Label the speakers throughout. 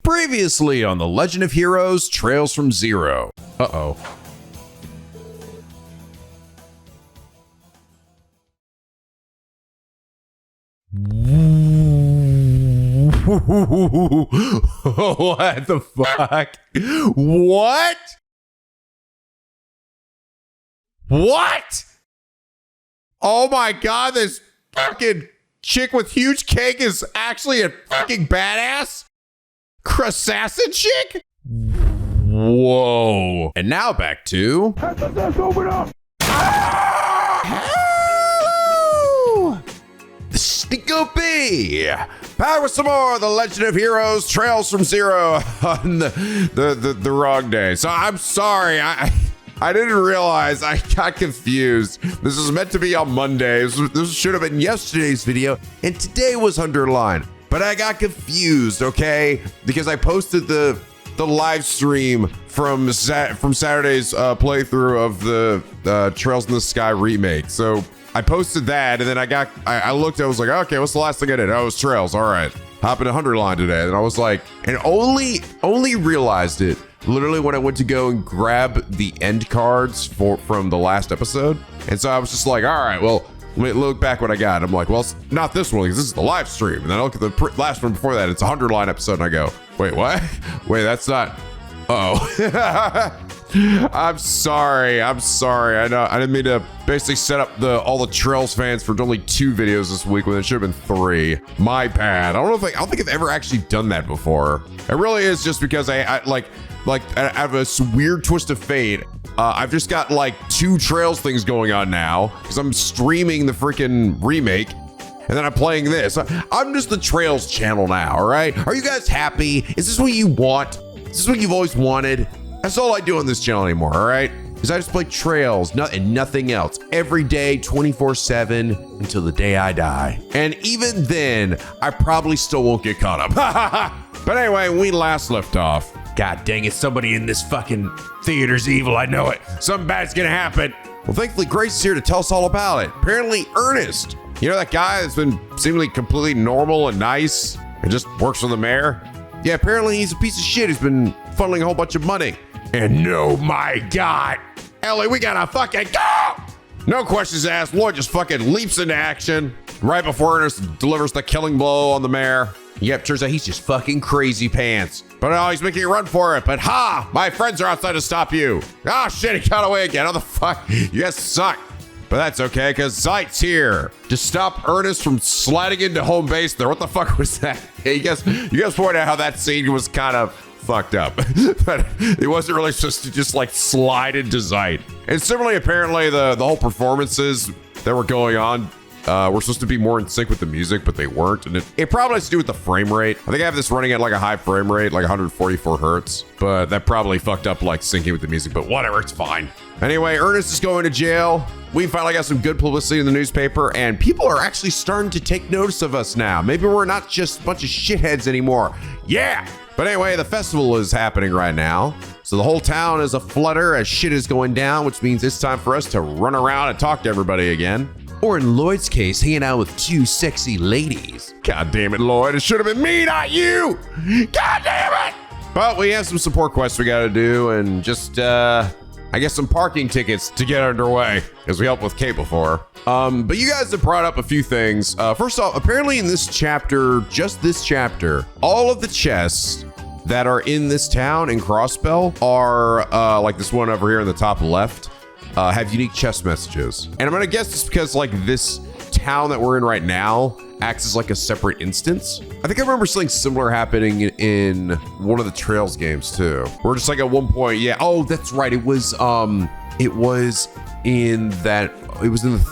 Speaker 1: Previously on The Legend of Heroes Trails from Zero. Uh-oh. What the fuck? What? What? Oh my god, this fucking chick with huge cake is actually a fucking badass? Cressassin chick? Whoa. And now back to... Open up! Oh! NicoB! Back with some more The Legend of Heroes Trails from Zero on the wrong day. So I'm sorry, I didn't realize, I got confused. This was meant to be on Monday. This should have been yesterday's video, and today was underlined. But I got confused, okay? Because I posted the live stream from Saturday's playthrough of the Trails in the Sky remake. So I posted that, and then I looked, I was like, okay, what's the last thing I did? Oh, it was Trails, all right. Hopping to 100 line today. And I was like, and only realized it literally when I went to go and grab the end cards from the last episode. And so I was just like, all right, well, let me look back what I got. I'm like, well, it's not this one because this is the live stream. And then I look at the last one before that. It's a 100 line episode. And I go, wait, what? Wait, that's not. Uh-oh. I'm sorry. I know I didn't mean to basically set up all the Trails fans for only 2 videos this week when it should have been 3. My bad. I don't think I've ever actually done that before. It really is just because I have a weird twist of fate. I've just got like 2 Trails things going on now because I'm streaming the freaking remake and then I'm playing this. I'm just the Trails channel now, all right? Are you guys happy? Is this what you want? Is this what you've always wanted? That's all I do on this channel anymore, all right? Because I just play Trails and nothing else. Every day, 24/7 until the day I die. And even then, I probably still won't get caught up. But anyway, we last left off. God dang it, somebody in this fucking theater's evil, I know it. Something bad's gonna happen. Well, thankfully, Grace is here to tell us all about it. Apparently, Ernest, you know that guy that's been seemingly completely normal and nice and just works for the mayor? Yeah, apparently he's a piece of shit who's been funneling a whole bunch of money. And oh my god, Ellie, we gotta fucking go! No questions asked, Lloyd just fucking leaps into action right before Ernest delivers the killing blow on the mayor. Yep, turns out he's just fucking crazy pants. But oh, he's making a run for it. But ha! My friends are outside to stop you. Oh shit, he got away again. How the fuck? You guys suck. But that's okay, because Zeit's here to stop Ernest from sliding into home base there. What the fuck was that? Yeah, you guys point out how that scene was kind of fucked up. But it wasn't really supposed to just like slide into Zeit. And similarly, apparently, the whole performances that were going on were supposed to be more in sync with the music, but they weren't. And it probably has to do with the frame rate. I think I have this running at like a high frame rate, like 144 hertz, but that probably fucked up like syncing with the music, but whatever, it's fine. Anyway, Ernest is going to jail. We finally got some good publicity in the newspaper, and people are actually starting to take notice of us now. Maybe we're not just a bunch of shitheads anymore. Yeah! But anyway, the festival is happening right now. So the whole town is aflutter as shit is going down, which means it's time for us to run around and talk to everybody again. Or in Lloyd's case, hanging out with 2 sexy ladies. God damn it, Lloyd. It should have been me, not you. God damn it. But we have some support quests we got to do and just, I guess some parking tickets to get underway as we helped with Kate before. But you guys have brought up a few things. First off, apparently in this chapter, just this chapter, all of the chests that are in this town in Crossbell are like this one over here in the top left. Have unique chest messages. And I'm gonna guess it's because like this town that we're in right now acts as like a separate instance. I think I remember something similar happening in one of the Trails games too. Where just like at one point, yeah, oh, that's right. It was in the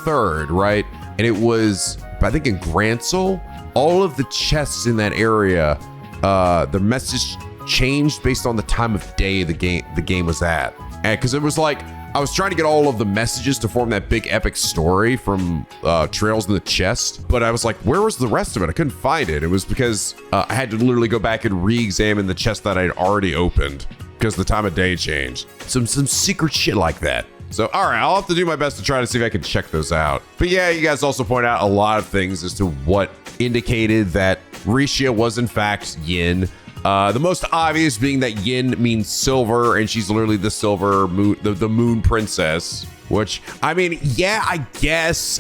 Speaker 1: 3rd, right? And it was, I think in Gransel, all of the chests in that area, the message changed based on the time of day the game was at. And because it was like, I was trying to get all of the messages to form that big epic story from Trails in the chest, but I was like, where was the rest of it? I couldn't find it. It was because I had to literally go back and re-examine the chest that I'd already opened because the time of day changed. Some secret shit like that. So, all right, I'll have to do my best to try to see if I can check those out. But yeah, you guys also point out a lot of things as to what indicated that Risha was in fact Yin. The most obvious being that yin means silver, and she's literally the silver moon, the moon princess. Which, I mean, yeah, I guess.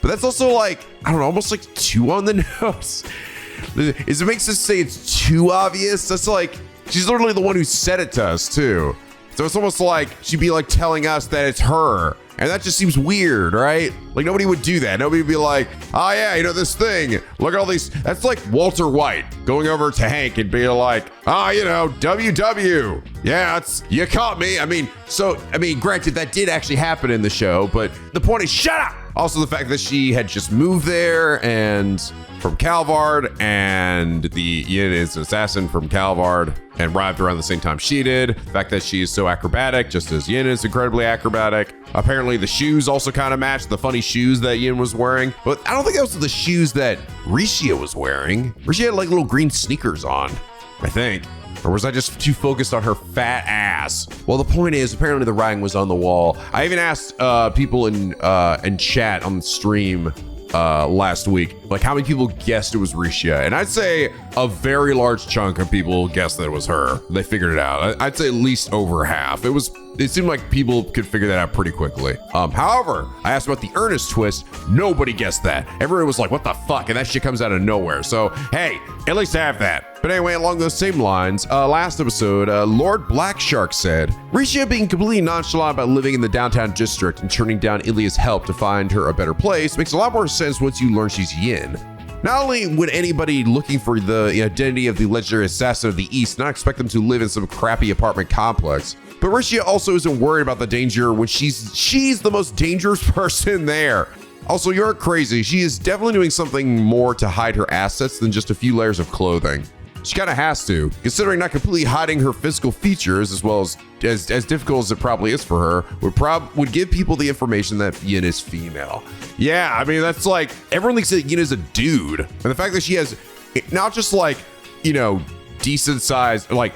Speaker 1: But that's also like, I don't know, almost like too on the nose. Is it makes us say it's too obvious? That's like, she's literally the one who said it to us too. So it's almost like she'd be like telling us that it's her. And that just seems weird, right? Like nobody would do that. Nobody would be like, oh yeah, you know this thing. Look at all these. That's like Walter White going over to Hank and being like, oh, you know, WW. Yeah, you caught me. I mean, granted, that did actually happen in the show, but the point is, shut up. Also, the fact that she had just moved there and from Calvard, and the Yin is an assassin from Calvard and arrived around the same time she did. The fact that she is so acrobatic, just as Yin is incredibly acrobatic. Apparently, the shoes also kind of match the funny shoes that Yin was wearing. But I don't think those were the shoes that Ricia was wearing. Ricia had like little green sneakers on, I think. Or was I just too focused on her fat ass? Well, the point is, apparently the writing was on the wall. I even asked people in chat on the stream last week, like how many people guessed it was Ricia, and I'd say a very large chunk of people guessed that it was her. They figured it out. I'd say at least over half. It seemed like people could figure that out pretty quickly. However, I asked about the Ernest twist. Nobody guessed that. Everyone was like, what the fuck? And that shit comes out of nowhere. So, hey, at least have that. But anyway, along those same lines, last episode, Lord Blackshark said, Ricia being completely nonchalant about living in the downtown district and turning down Ilia's help to find her a better place makes a lot more sense once you learn she's Yin. Not only would anybody looking for the identity of the legendary assassin of the East not expect them to live in some crappy apartment complex, but Ricia also isn't worried about the danger when she's the most dangerous person there. Also, you're crazy. She is definitely doing something more to hide her assets than just a few layers of clothing. She kind of has to, considering not completely hiding her physical features, as well as difficult as it probably is for her, would give people the information that Yin is female. Yeah, I mean, that's like, everyone thinks that Yin is a dude. And the fact that she has not just like, you know, decent size, like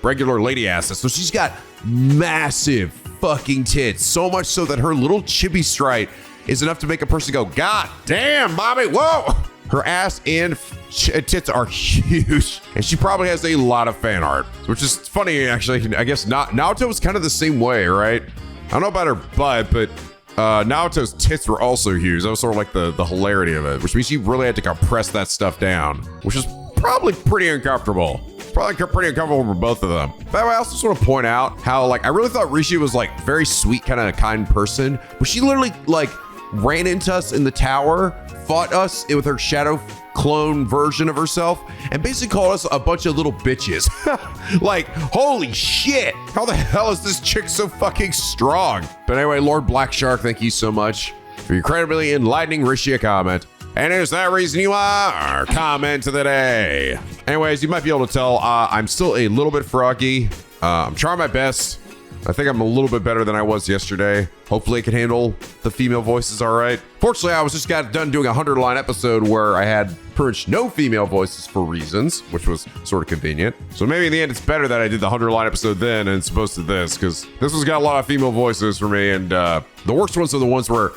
Speaker 1: regular lady assets. So she's got massive fucking tits. So much so that her little chibi stripe is enough to make a person go, God damn, mommy, whoa. Her ass and tits are huge, and she probably has a lot of fan art, which is funny, actually. I guess Naoto was kind of the same way, right? I don't know about her butt, but Naoto's tits were also huge. That was sort of like the hilarity of it, which means she really had to compress that stuff down, which is probably pretty uncomfortable. It's probably pretty uncomfortable for both of them. By the way, I also just want to point out how, like, I really thought Rishi was like very sweet, kind of kind person, but she literally like ran into us in the tower, fought us with her shadow clone version of herself, and basically called us a bunch of little bitches. Like, holy shit, how the hell is this chick so fucking strong? But anyway, Lord Blackshark, thank you so much for your incredibly enlightening Rishi comment. And is that reason you are our comment of the day. Anyways, you might be able to tell I'm still a little bit froggy. I'm trying my best. I think I'm a little bit better than I was yesterday. Hopefully I can handle the female voices all right. Fortunately, I was just got done doing a 100-line episode where I had pretty much no female voices for reasons, which was sort of convenient. So maybe in the end, it's better that I did the 100-line episode then and as opposed to this, because this one's got a lot of female voices for me. And the worst ones are the ones where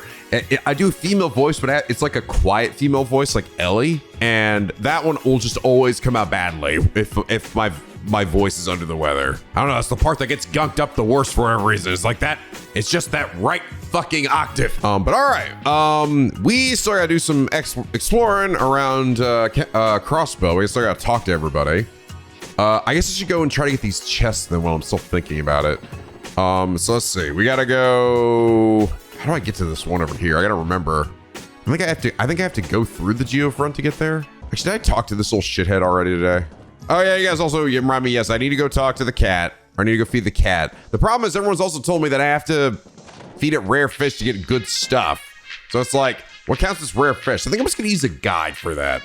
Speaker 1: I do a female voice, but it's like a quiet female voice, like Ellie. And that one will just always come out badly if my voice is under the weather. I don't know, that's the part that gets gunked up the worst for whatever reason. It's like that, it's just that right fucking octave. But all right, we still gotta do some exploring around Crossbell. We still gotta talk to everybody. I guess I should go and try to get these chests then while I'm still thinking about it. So let's see, we gotta go, how do I get to this one over here? I gotta remember. I think I have to go through the geofront to get there. Actually, did I talk to this little shithead already today? Oh yeah, you guys also remind me, yes, I need to go talk to the cat. Or I need to go feed the cat. The problem is everyone's also told me that I have to feed it rare fish to get good stuff. So it's like, what counts as rare fish? I think I'm just gonna use a guide for that.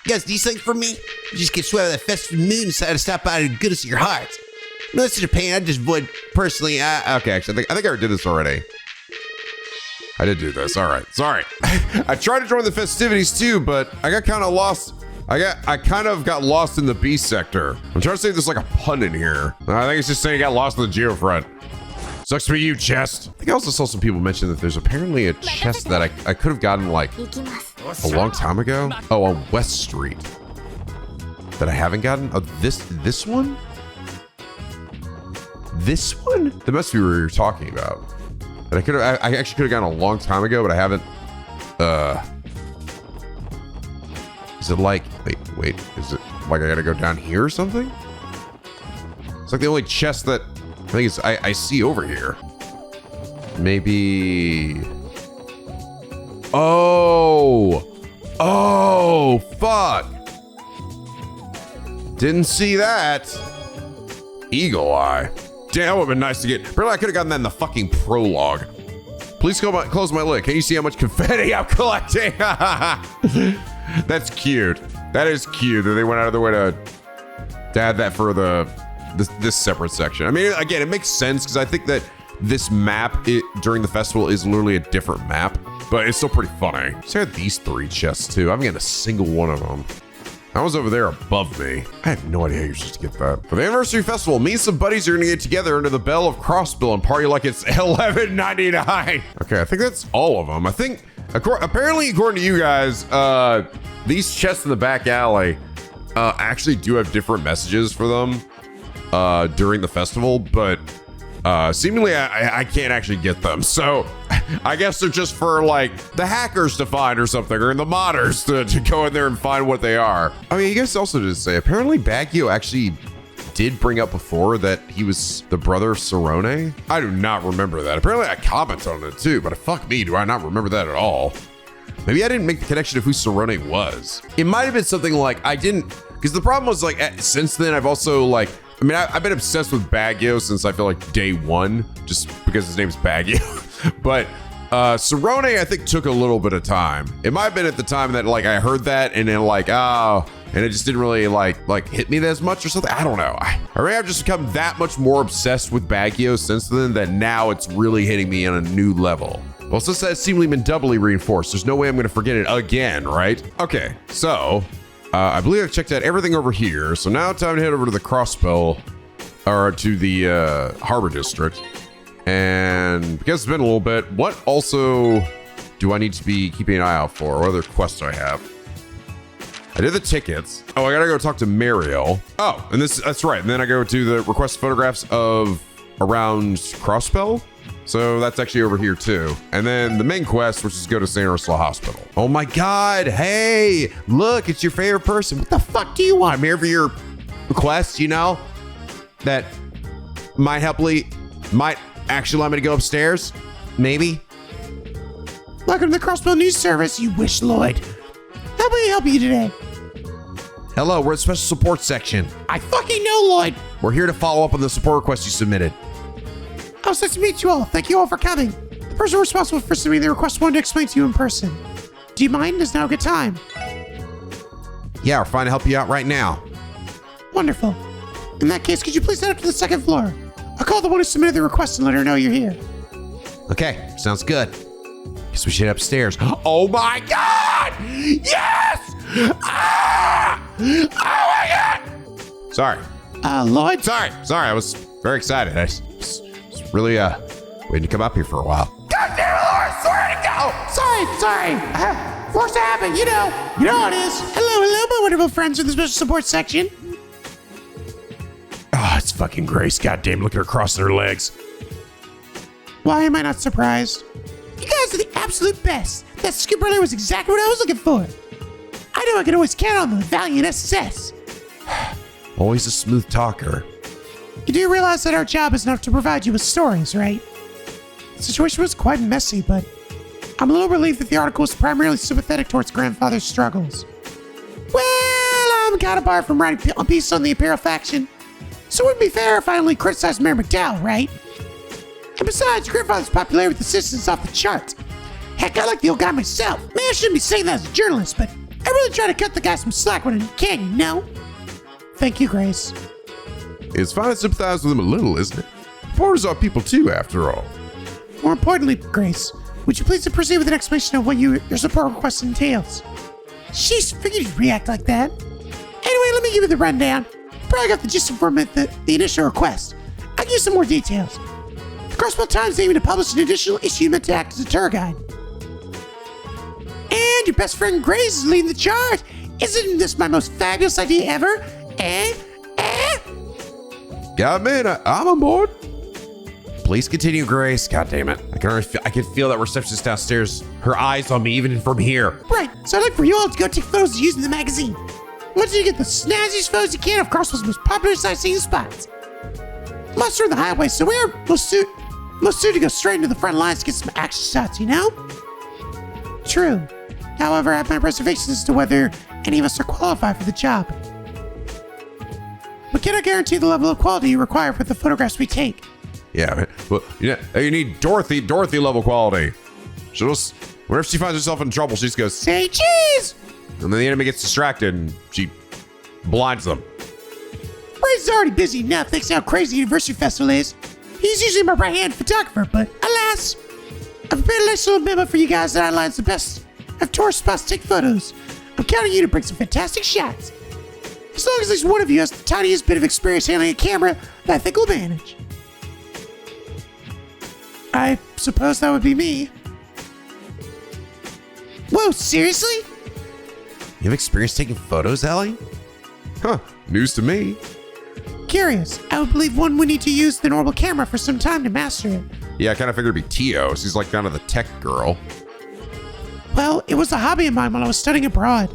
Speaker 2: You guys need something from me? You just get swept by the festive moon and decided to stop by the goodness of your heart. No, that's such a pain. I just would personally.
Speaker 1: Okay, actually, I think I already did this already. I did do this. All right, sorry. I tried to join the festivities too, but I got kind of lost. I kind of got lost in the B sector. I'm trying to say there's like a pun in here. I think it's just saying I got lost in the geofront. Sucks to be you, chest. I think I also saw some people mention that there's apparently a chest that I could have gotten like a long time ago. Oh, on West Street. that I haven't gotten? Oh, this one? This one? That must be what you're talking about. That I actually could have gotten a long time ago, but I haven't. Is it like, wait, is it like I gotta go down here or something? It's like the only chest that I think I see over here. Maybe. Oh, fuck. Didn't see that. Eagle eye. Damn, that would have been nice to get. Apparently I could have gotten that in the fucking prologue. Please close my lid. Can you see how much confetti I'm collecting? That's cute. That is cute that they went out of their way to add that for this separate section. I mean, again, it makes sense because I think that this map during the festival is literally a different map, but it's still pretty funny. So I had these 3 chests too. I haven't gotten a single one of them. That was over there above me. I have no idea how you're supposed to get that. For the anniversary festival, me and some buddies are gonna get together under the bell of Crossbell and party like it's $11.99. Okay, I think that's all of them. I think, apparently according to you guys, these chests in the back alley actually do have different messages for them during the festival, but seemingly I can't actually get them. So I guess they're just for like the hackers to find or something, or the modders to go in there and find what they are. I mean, you guys also did say apparently Baggio actually did bring up before that he was the brother of Cerrone. I do not remember that. Apparently I commented on it too, but fuck me, do I not remember that at all. Maybe I didn't make the connection of who Cerrone was. It might have been something like I didn't, because the problem was like since then I've also like, I mean, I've been obsessed with Baggio since I feel like day one, just because his name's Baggio. But Cerrone, I think, took a little bit of time. It might have been at the time that like I heard that and then like, oh, and it just didn't really like hit me as much or something. I don't know. I may have just become that much more obsessed with Baggio since then that now it's really hitting me on a new level. Well, since that's seemingly been doubly reinforced, there's no way I'm going to forget it again, right? Okay, so I believe I've checked out everything over here. So now time to head over to the Crossbell, or to the Harbor District. And because it's been a little bit, what also do I need to be keeping an eye out for? What other quests do I have? I did the tickets. Oh, I gotta go talk to Mireille. Oh, and that's right. And then I go to the request photographs of around Crossbell. So that's actually over here too. And then the main quest, which is go to St. Ursula Hospital. Oh my God. Hey, look, it's your favorite person. What the fuck do you want? I'm here for your request, you know, that might actually allow me to go upstairs. Maybe.
Speaker 3: Welcome to the Crossbell News Service, you wish, Lloyd. How may I help you today?
Speaker 1: Hello, we're at the special support section.
Speaker 3: I fucking know, Lloyd.
Speaker 1: We're here to follow up on the support request you submitted.
Speaker 3: Oh, it's nice to meet you all. Thank you all for coming. The person responsible for submitting the request wanted to explain to you in person. Do you mind? Is now a good time?
Speaker 1: Yeah, we're fine to help you out right now.
Speaker 3: Wonderful. In that case, could you please head up to the 2nd floor? I'll call the one who submitted the request and let her know you're here.
Speaker 1: Okay, sounds good. Guess we should head upstairs. Oh my God! Yes! Ah! Oh my God! Sorry.
Speaker 3: Lloyd?
Speaker 1: Sorry. I was very excited. I was really waiting to come up here for a while. God damn it, Lord! Swear to go!
Speaker 3: Sorry. Forced to happen, you know how it is. Hello, my wonderful friends in the special support section.
Speaker 1: Oh, it's fucking Grace. Goddamn, look at her crossing her legs.
Speaker 3: Why am I not surprised? You guys are the absolute best. That skip earlier was exactly what I was looking for. I know I can always count on the valiant SS.
Speaker 1: Always a smooth talker.
Speaker 3: You do realize that our job is enough to provide you with stories, right? The situation was quite messy, but I'm a little relieved that the article was primarily sympathetic towards grandfather's struggles. Well, I'm kind of barred from writing a piece on the Imperial faction, so it wouldn't be fair if I only criticized Mireille MacDowell, right? And besides, your grandfather's popularity with the citizens is off the charts. Heck, I like the old guy myself. Maybe I shouldn't be saying that as a journalist, but I really try to cut the guy some slack when I can, you know? Thank you, Grace.
Speaker 1: It's fine to sympathize with him a little, isn't it? Reporters are people too, after all.
Speaker 3: More importantly, Grace, would you please proceed with an explanation of what your support request entails? Sheesh, figured you'd react like that. Anyway, let me give you the rundown. Probably got the gist of the initial request. I'll give you some more details. The Crossbell Times is aiming to publish an additional issue meant to act as a tour guide. And your best friend Grace is leading the charge. Isn't this my most fabulous idea ever?
Speaker 1: Yeah, man, I'm on board. Please continue, Grace. God damn it. I can feel that receptionist downstairs. Her eyes on me even from here.
Speaker 3: Right, so I'd like for you all to go take photos using the magazine. I want you to get the snazziest photos you can of Crossbell's most popular sightseeing spots. Muster on the highway, so we're most suited to go straight into the front lines to get some action shots, you know? True. However, I have my reservations as to whether any of us are qualified for the job. We cannot guarantee the level of quality you require for the photographs we take.
Speaker 1: Yeah, man. Well, you need Dorothy level quality. She'll just, whenever she finds herself in trouble, she just goes,
Speaker 3: Say cheese!
Speaker 1: and then the enemy gets distracted and she blinds them.
Speaker 3: Ray's already busy enough thanks to how crazy the Anniversary Festival is. He's usually my right-hand photographer, but alas, I've prepared a nice little memo for you guys that outlines the best of tourist spots to take photos. I'm counting you to bring some fantastic shots. As long as at least one of you has the tiniest bit of experience handling a camera that I think will manage. I suppose that would be me. Whoa, seriously?
Speaker 2: You have experience taking photos, Elie?
Speaker 1: Huh, news to me.
Speaker 3: Curious. I would believe one would need to use the normal camera for some time to master it.
Speaker 1: Yeah, I kind of figured it'd be Tio. She's like kind of the tech girl.
Speaker 3: Well, it was a hobby of mine while I was studying abroad.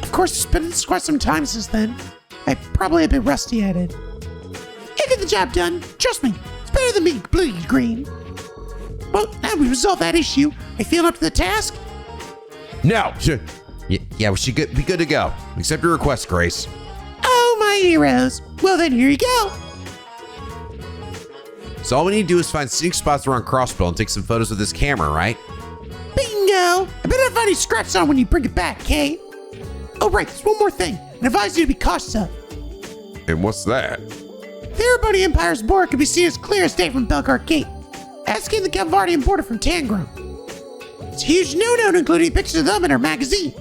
Speaker 3: Of course, it's been quite some time since then. I'm probably a bit rusty at it. You get the job done. Trust me, it's better than being completely green. Well, now we resolved that issue. Are you feeling up to the task?
Speaker 1: No.
Speaker 2: Yeah, we should be good to go.
Speaker 1: Accept your request, Grace.
Speaker 3: Oh, my heroes. Well, then here you go.
Speaker 2: So all we need to do is find scenic spots around Crossbell and take some photos with this camera, right?
Speaker 3: Bingo. I better not find any scratches on when you bring it back, okay? Oh, right, there's one more thing. I advise you to be cautious of.
Speaker 1: And what's that?
Speaker 3: The Everybody Empire's border can be seen as clear as day from Belgard Gate. Asking the Calvardian border from Tangram. It's a huge no-no to include any pictures of them in our magazine.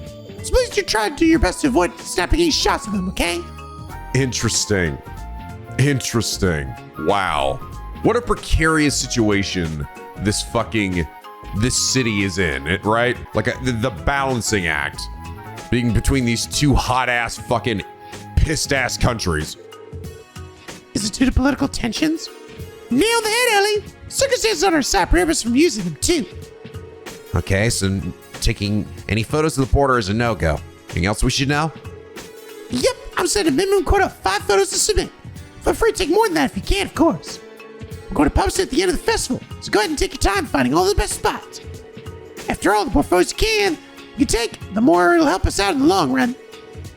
Speaker 3: So please do try to do your best to avoid snapping any shots of them, okay?
Speaker 1: Interesting. Wow. What a precarious situation this city is in, right? Like the balancing act being between these two hot-ass fucking pissed-ass countries.
Speaker 3: Is it due to political tensions? Nail the head, Elie. Circumstances on our side prevent us from using them, too.
Speaker 2: Okay, so taking any photos of the border is a no-go. Anything else we should know?
Speaker 3: Yep, I'm setting a minimum quota of 5 photos to submit. Feel free to take more than that if you can, of course. We're going to publish it at the end of the festival, so go ahead and take your time finding all the best spots. After all, the more photos you can take, the more it'll help us out in the long run.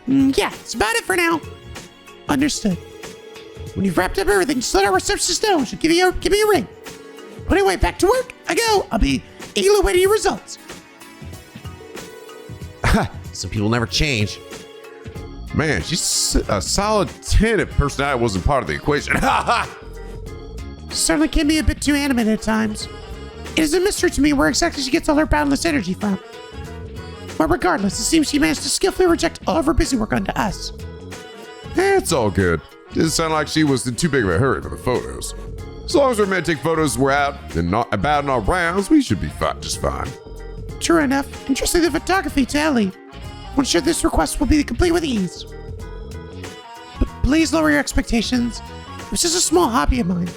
Speaker 3: Yeah, that's about it for now. Understood. When you've wrapped up everything, just let our receptionist know. She'll give me a ring. But anyway, back to work. I go. I'll be eagerly awaiting your results.
Speaker 2: Some people never change.
Speaker 1: Man, she's a solid 10 if personality wasn't part of the equation.
Speaker 3: Certainly can be a bit too animated at times. It is a mystery to me where exactly she gets all her boundless energy from. But regardless, it seems she managed to skillfully reject all of her busy work onto us.
Speaker 1: It's all good. Didn't sound like she was in too big of a hurry for the photos. As long as we're meant to take photos, we're out and not about in our rounds, we should be just fine.
Speaker 3: True enough. Entrusting the photography to Elie. I'm sure this request will be complete with ease. But please lower your expectations. It was just a small hobby of mine.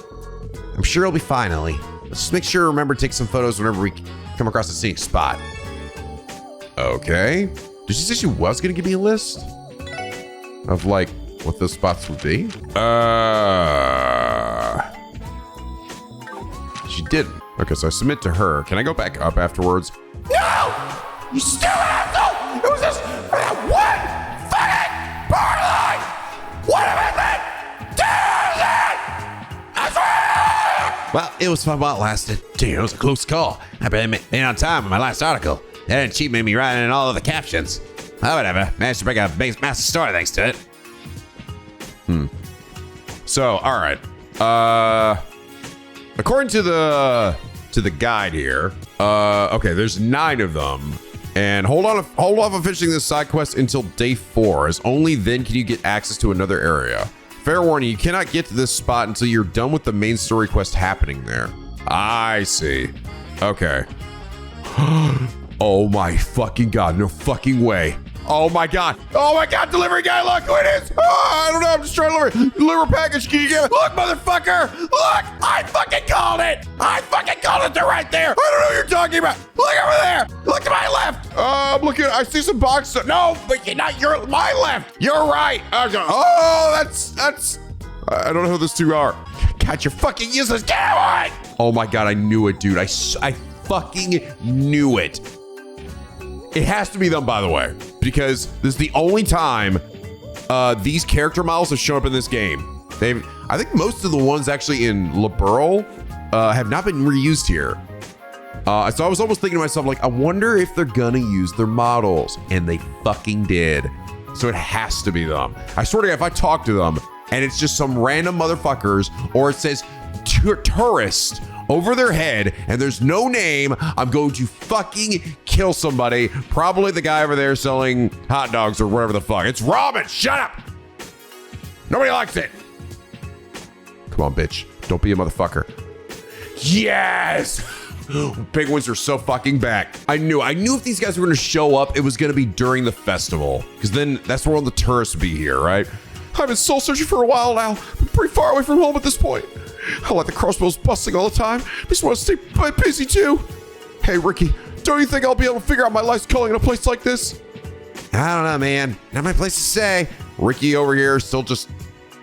Speaker 2: I'm sure it'll be fine, Elie. Let's just make sure to remember to take some photos whenever we come across a scenic spot.
Speaker 1: Okay. Did she say she was gonna give me a list of like what those spots would be? She didn't. Okay, so I submit to her. Can I go back up afterwards?
Speaker 3: No! You stupid asshole! It was just for that one fucking borderline! What have I been?
Speaker 2: Well, it was fun while it lasted. Damn, it was a close call. I barely made on time on my last article. That didn't cheat me writing in all of the captions. Oh, whatever. Managed to break a massive story thanks to it.
Speaker 1: So, all right. According to the guide here, okay, there's 9 of them. And hold off on finishing this side quest until day 4, as only then can you get access to another area. Fair warning, you cannot get to this spot until you're done with the main story quest happening there. I see. Okay. Oh my fucking god, no fucking way. Oh my God. Oh my God, delivery guy, look who it is. Oh, I don't know, I'm just trying to deliver a package. Can you get it? Look, motherfucker. Look, I fucking called it. I fucking called it. They're right there. I don't know what you're talking about. Look over there. Look to my left. I'm looking, I see some boxes. No, but you're not, you're my left. You're right. Oh, that's, I don't know who those two are. God, you're fucking useless. Get away. Oh my God, I knew it, dude. I fucking knew it. It has to be them, by the way, because this is the only time these character models have shown up in this game. I think most of the ones actually in Liberl have not been reused here. So I was almost thinking to myself, like, I wonder if they're gonna use their models, and they fucking did. So it has to be them. I swear to God, if I talk to them and it's just some random motherfuckers, or it says tourist over their head and there's no name, I'm going to fucking kill somebody. Probably the guy over there selling hot dogs or whatever the fuck. It's Robin, shut up. Nobody likes it. Come on, bitch. Don't be a motherfucker. Yes. Penguins are so fucking back. I knew if these guys were gonna show up, it was gonna be during the festival, because then that's where all the tourists would be here, right? I've been soul searching for a while now. I'm pretty far away from home at this point. I like the Crossbell's busting all the time. I just want to stay busy too. Hey, Ricky, don't you think I'll be able to figure out my life's calling in a place like this?
Speaker 2: I don't know, man. Not my place to say.
Speaker 1: Ricky over here still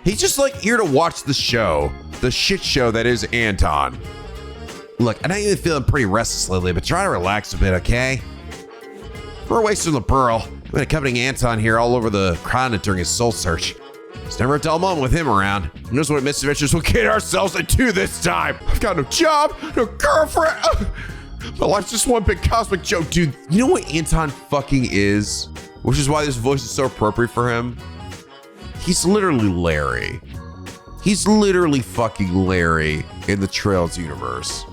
Speaker 1: he's just like here to watch the show. The shit show that is Anton.
Speaker 2: Look, I know you've been feeling pretty restless lately, but try to relax a bit, okay? We're wasting the pearl. I've been accompanying Anton here all over the continent during his soul search. It's never a dull moment with him around. Who knows what misadventures we'll get ourselves into this time?
Speaker 1: I've got no job, no girlfriend. My life's just one big cosmic joke, dude.
Speaker 2: You know what Anton fucking is? Which is why this voice is so appropriate for him. He's literally Larry. He's literally fucking Larry in the Trails universe.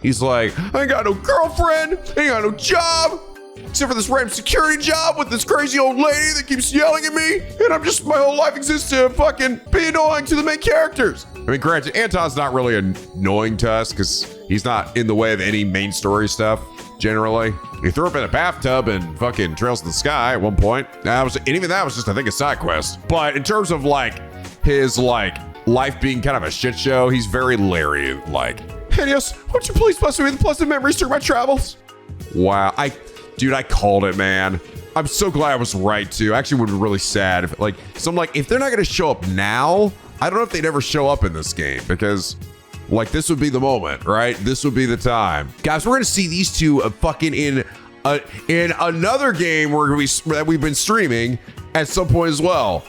Speaker 1: He's like, I ain't got no girlfriend, I ain't got no job, except for this random security job with this crazy old lady that keeps yelling at me, and my whole life exists to fucking be annoying to the main characters. I mean, granted, Anton's not really annoying to us because he's not in the way of any main story stuff, generally. He threw up in a bathtub and fucking Trails in the Sky at one point. And even that was just, I think, a side quest. But in terms of, like, his, like, life being kind of a shit show, he's very Larry-like. Helios, won't you please bless me with pleasant memories during my travels? Wow, dude, I called it, man. I'm so glad I was right, too. I actually would be really sad if, like, so I'm like, if they're not going to show up now, I don't know if they'd ever show up in this game, because, like, this would be the moment, right? This would be the time. Guys, we're going to see these two fucking in another game that we've been streaming at some point as well.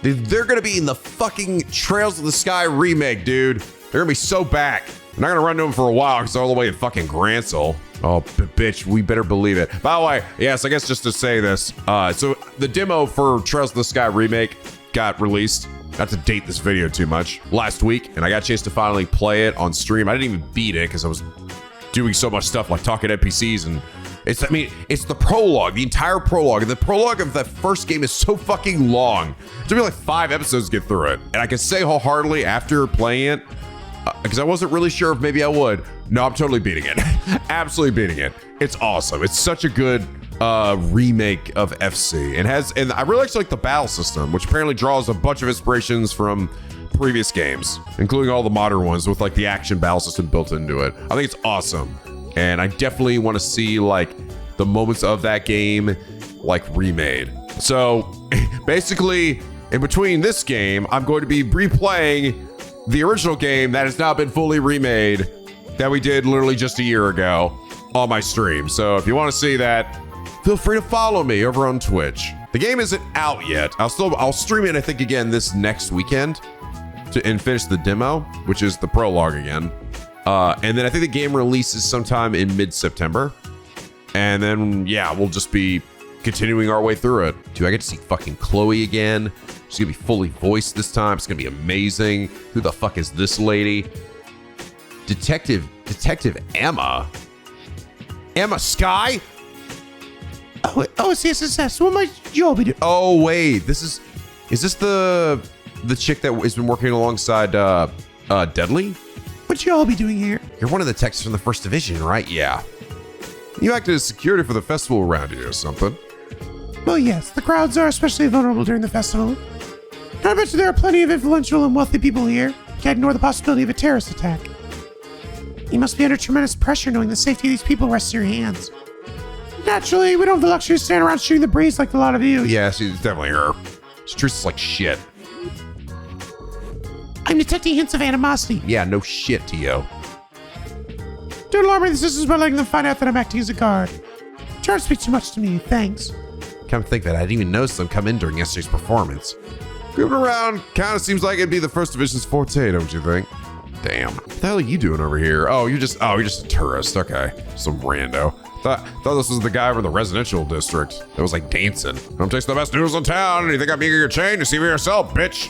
Speaker 1: They're going to be in the fucking Trails of the Sky remake, dude. They're going to be so back. I'm not going to run to them for a while because they're all the way in fucking Gransel. Oh, bitch, we better believe it. By the way, yes, I guess just to say this. So the demo for Trails of the Sky remake got released. Not to date this video too much. Last week, and I got a chance to finally play it on stream. I didn't even beat it because I was doing so much stuff like talking to NPCs, and it's the prologue, the entire prologue. And the prologue of the first game is so fucking long. It took me like 5 episodes to get through it. And I can say wholeheartedly after playing it, because I wasn't really sure if maybe I would. No, I'm totally beating it. Absolutely beating it. It's awesome. It's such a good remake of FC. And I really actually like the battle system, which apparently draws a bunch of inspirations from previous games, including all the modern ones with like the action battle system built into it. I think it's awesome. And I definitely want to see like the moments of that game like remade. So basically in between this game, I'm going to be replaying the original game that has now been fully remade that we did literally just a year ago on my stream. So if you want to see that, feel free to follow me over on Twitch. The game isn't out yet. I'll stream it, I think, again this next weekend and finish the demo, which is the prologue again. And then I think the game releases sometime in mid-September. And then, yeah, we'll just be continuing our way through it. Dude, I get to see fucking Chloe again. She's gonna be fully voiced this time. It's gonna be amazing. Who the fuck is this lady? Detective Emma. Emma Sky?
Speaker 3: Oh, it's yes. What might you all be doing?
Speaker 1: Oh, wait. Is this the chick that has been working alongside Deadly?
Speaker 3: What you all be doing here?
Speaker 2: You're one of the techs from the First Division, right?
Speaker 1: Yeah. You acted as security for the festival around here or something.
Speaker 3: Well, yes, the crowds are especially vulnerable during the festival. I bet you there are plenty of influential and wealthy people here. Can't ignore the possibility of a terrorist attack. You must be under tremendous pressure knowing the safety of these people rests in your hands. Naturally, we don't have the luxury to stand around shooting the breeze like a lot of you.
Speaker 1: Yeah, she's definitely her. She treats us like shit.
Speaker 3: I'm detecting hints of animosity.
Speaker 1: Yeah, no shit, Tio.
Speaker 3: Don't alarm me, this is by letting them find out that I'm acting as a guard. Try to speak too much to me, thanks.
Speaker 2: Come to think that I didn't even notice them come in during yesterday's performance.
Speaker 1: Moving around kind of seems like it'd be the first division's forte, don't you think? Damn. What the hell are you doing over here? Oh, you're just a tourist. Okay. Some rando. Thought this was the guy from the residential district that was like dancing. I'm tasting the best noodles in town, and you think I'm eager your chain to see for yourself, bitch.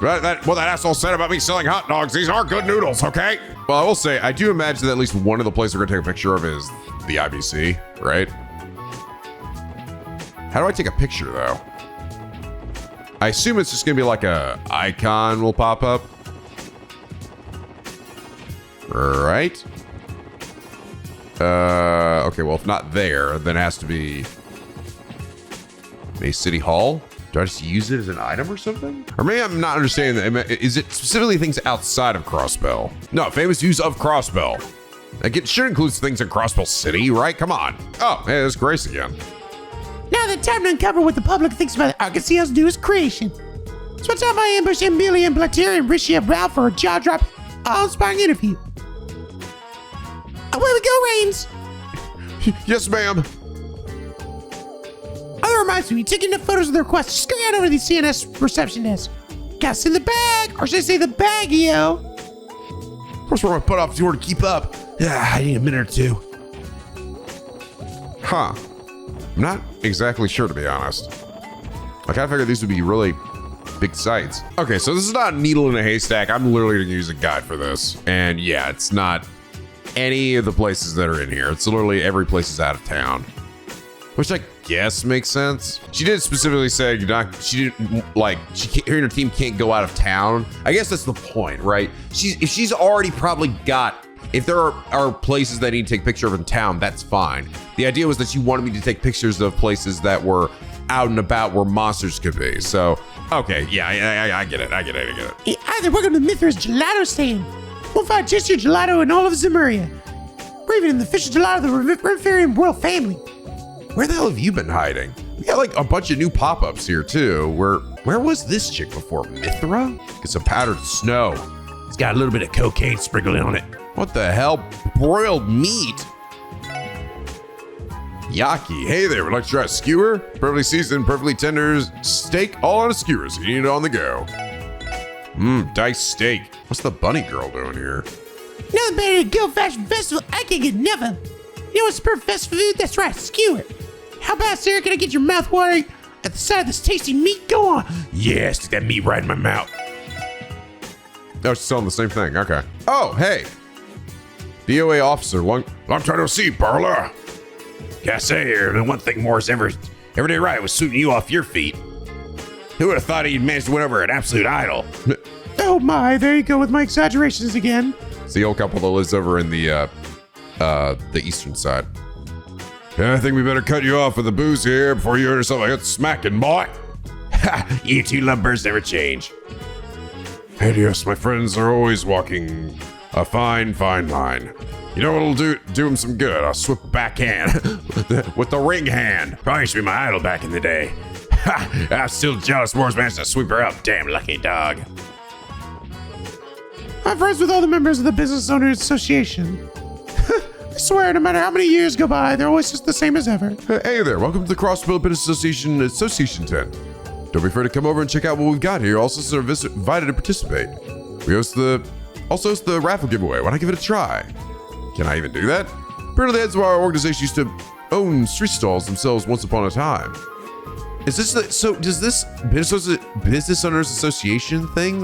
Speaker 1: What that asshole said about me selling hot dogs, these are good noodles, okay? Well, I will say, I do imagine that at least one of the places we're gonna take a picture of is the IBC, right? How do I take a picture, though? I assume it's just gonna be like a icon will pop up. Right? Okay, well, if not there, then it has to be a city hall. Do I just use it as an item or something? Or maybe I'm not understanding that. Is it specifically things outside of Crossbell? No, famous use of Crossbell. Like, it should include things in Crossbell City, right? Come on. Oh, hey, there's Grace again.
Speaker 3: Now that time to uncover what the public thinks about Arcasio's newest creation. So what's up, I ambush Emilia and Plateria and Rishi and Ralph for a jaw-drop, awe-inspiring interview. Away we go, Reigns.
Speaker 1: Yes, ma'am.
Speaker 3: Other reminds me, you taking enough photos of the request, just go out over to the CNS reception desk. Gas in the bag, or should I say the bag, yo?
Speaker 1: Of course, we're gonna put off if you were to keep up.
Speaker 2: Yeah, I need a minute or two.
Speaker 1: Huh. I'm not exactly sure, to be honest. I kind of figured these would be really big sites. Okay, so this is not a needle in a haystack. I'm literally gonna use a guide for this. And yeah, it's not any of the places that are in here. It's literally every place is out of town. Which I guess makes sense. She did specifically say she can't, her and her team can't go out of town. I guess that's the point, right? If she's already probably got, if there are places that I need to take pictures of in town, that's fine. The idea was that she wanted me to take pictures of places that were out and about where monsters could be. So, okay, yeah, I get it.
Speaker 3: Hey, either welcome to Mithra's Gelato stand. We'll find just your gelato in all of Zemuria. We're even in the fish gelato of the Riverian royal family.
Speaker 1: Where the hell have you been hiding? We got like a bunch of new pop-ups here too. Where was this chick before? Mithra? Get some powdered snow.
Speaker 2: It's got a little bit of cocaine sprinkled on it.
Speaker 1: What the hell? Broiled meat? Yaki. Hey there, would like to try a skewer? Perfectly seasoned, perfectly tender steak, all on a skewer, so you need it on the go. Diced steak. What's the bunny girl doing here?
Speaker 3: Nothing better than Guild Fashion Festival. I can't get enough of. You know what's perfect fast food? That's right, skewer. How about, Sarah, can I get your mouth watering at the sight of this tasty meat? Go on.
Speaker 2: Yeah, stick that meat right in my mouth.
Speaker 1: Oh, she's selling the same thing. Okay. Oh, hey. DOA officer, long time no see, Barla.
Speaker 2: Gotta say here, the one thing Morris ever did right was shooting you off your feet. Who would have thought he'd managed to win over an absolute idol?
Speaker 3: Oh my, there you go with my exaggerations again.
Speaker 1: It's the old couple that lives over in the eastern side. I think we better cut you off with the booze here before you earn yourself a good smacking, boy.
Speaker 2: Ha! You two lovebirds never change.
Speaker 1: Adios, my friends are always walking a fine line. You know what'll do him some good? A swift backhand with the ring hand.
Speaker 2: Probably used to be my idol back in the day. Ha! I'm still jealous Morris managed to sweep her up. Damn lucky dog.
Speaker 3: I'm friends with all the members of the Business Owners Association. I swear, no matter how many years go by, they're always just the same as ever.
Speaker 1: Hey there, welcome to the Crossbell Business Association tent. Don't be afraid to come over and check out what we've got here. Also, are invited to participate. We host the raffle giveaway. Why not give it a try? Can I even do that? Apparently, the heads of our organization used to own street stalls themselves once upon a time. Is this does this Business Owners Association thing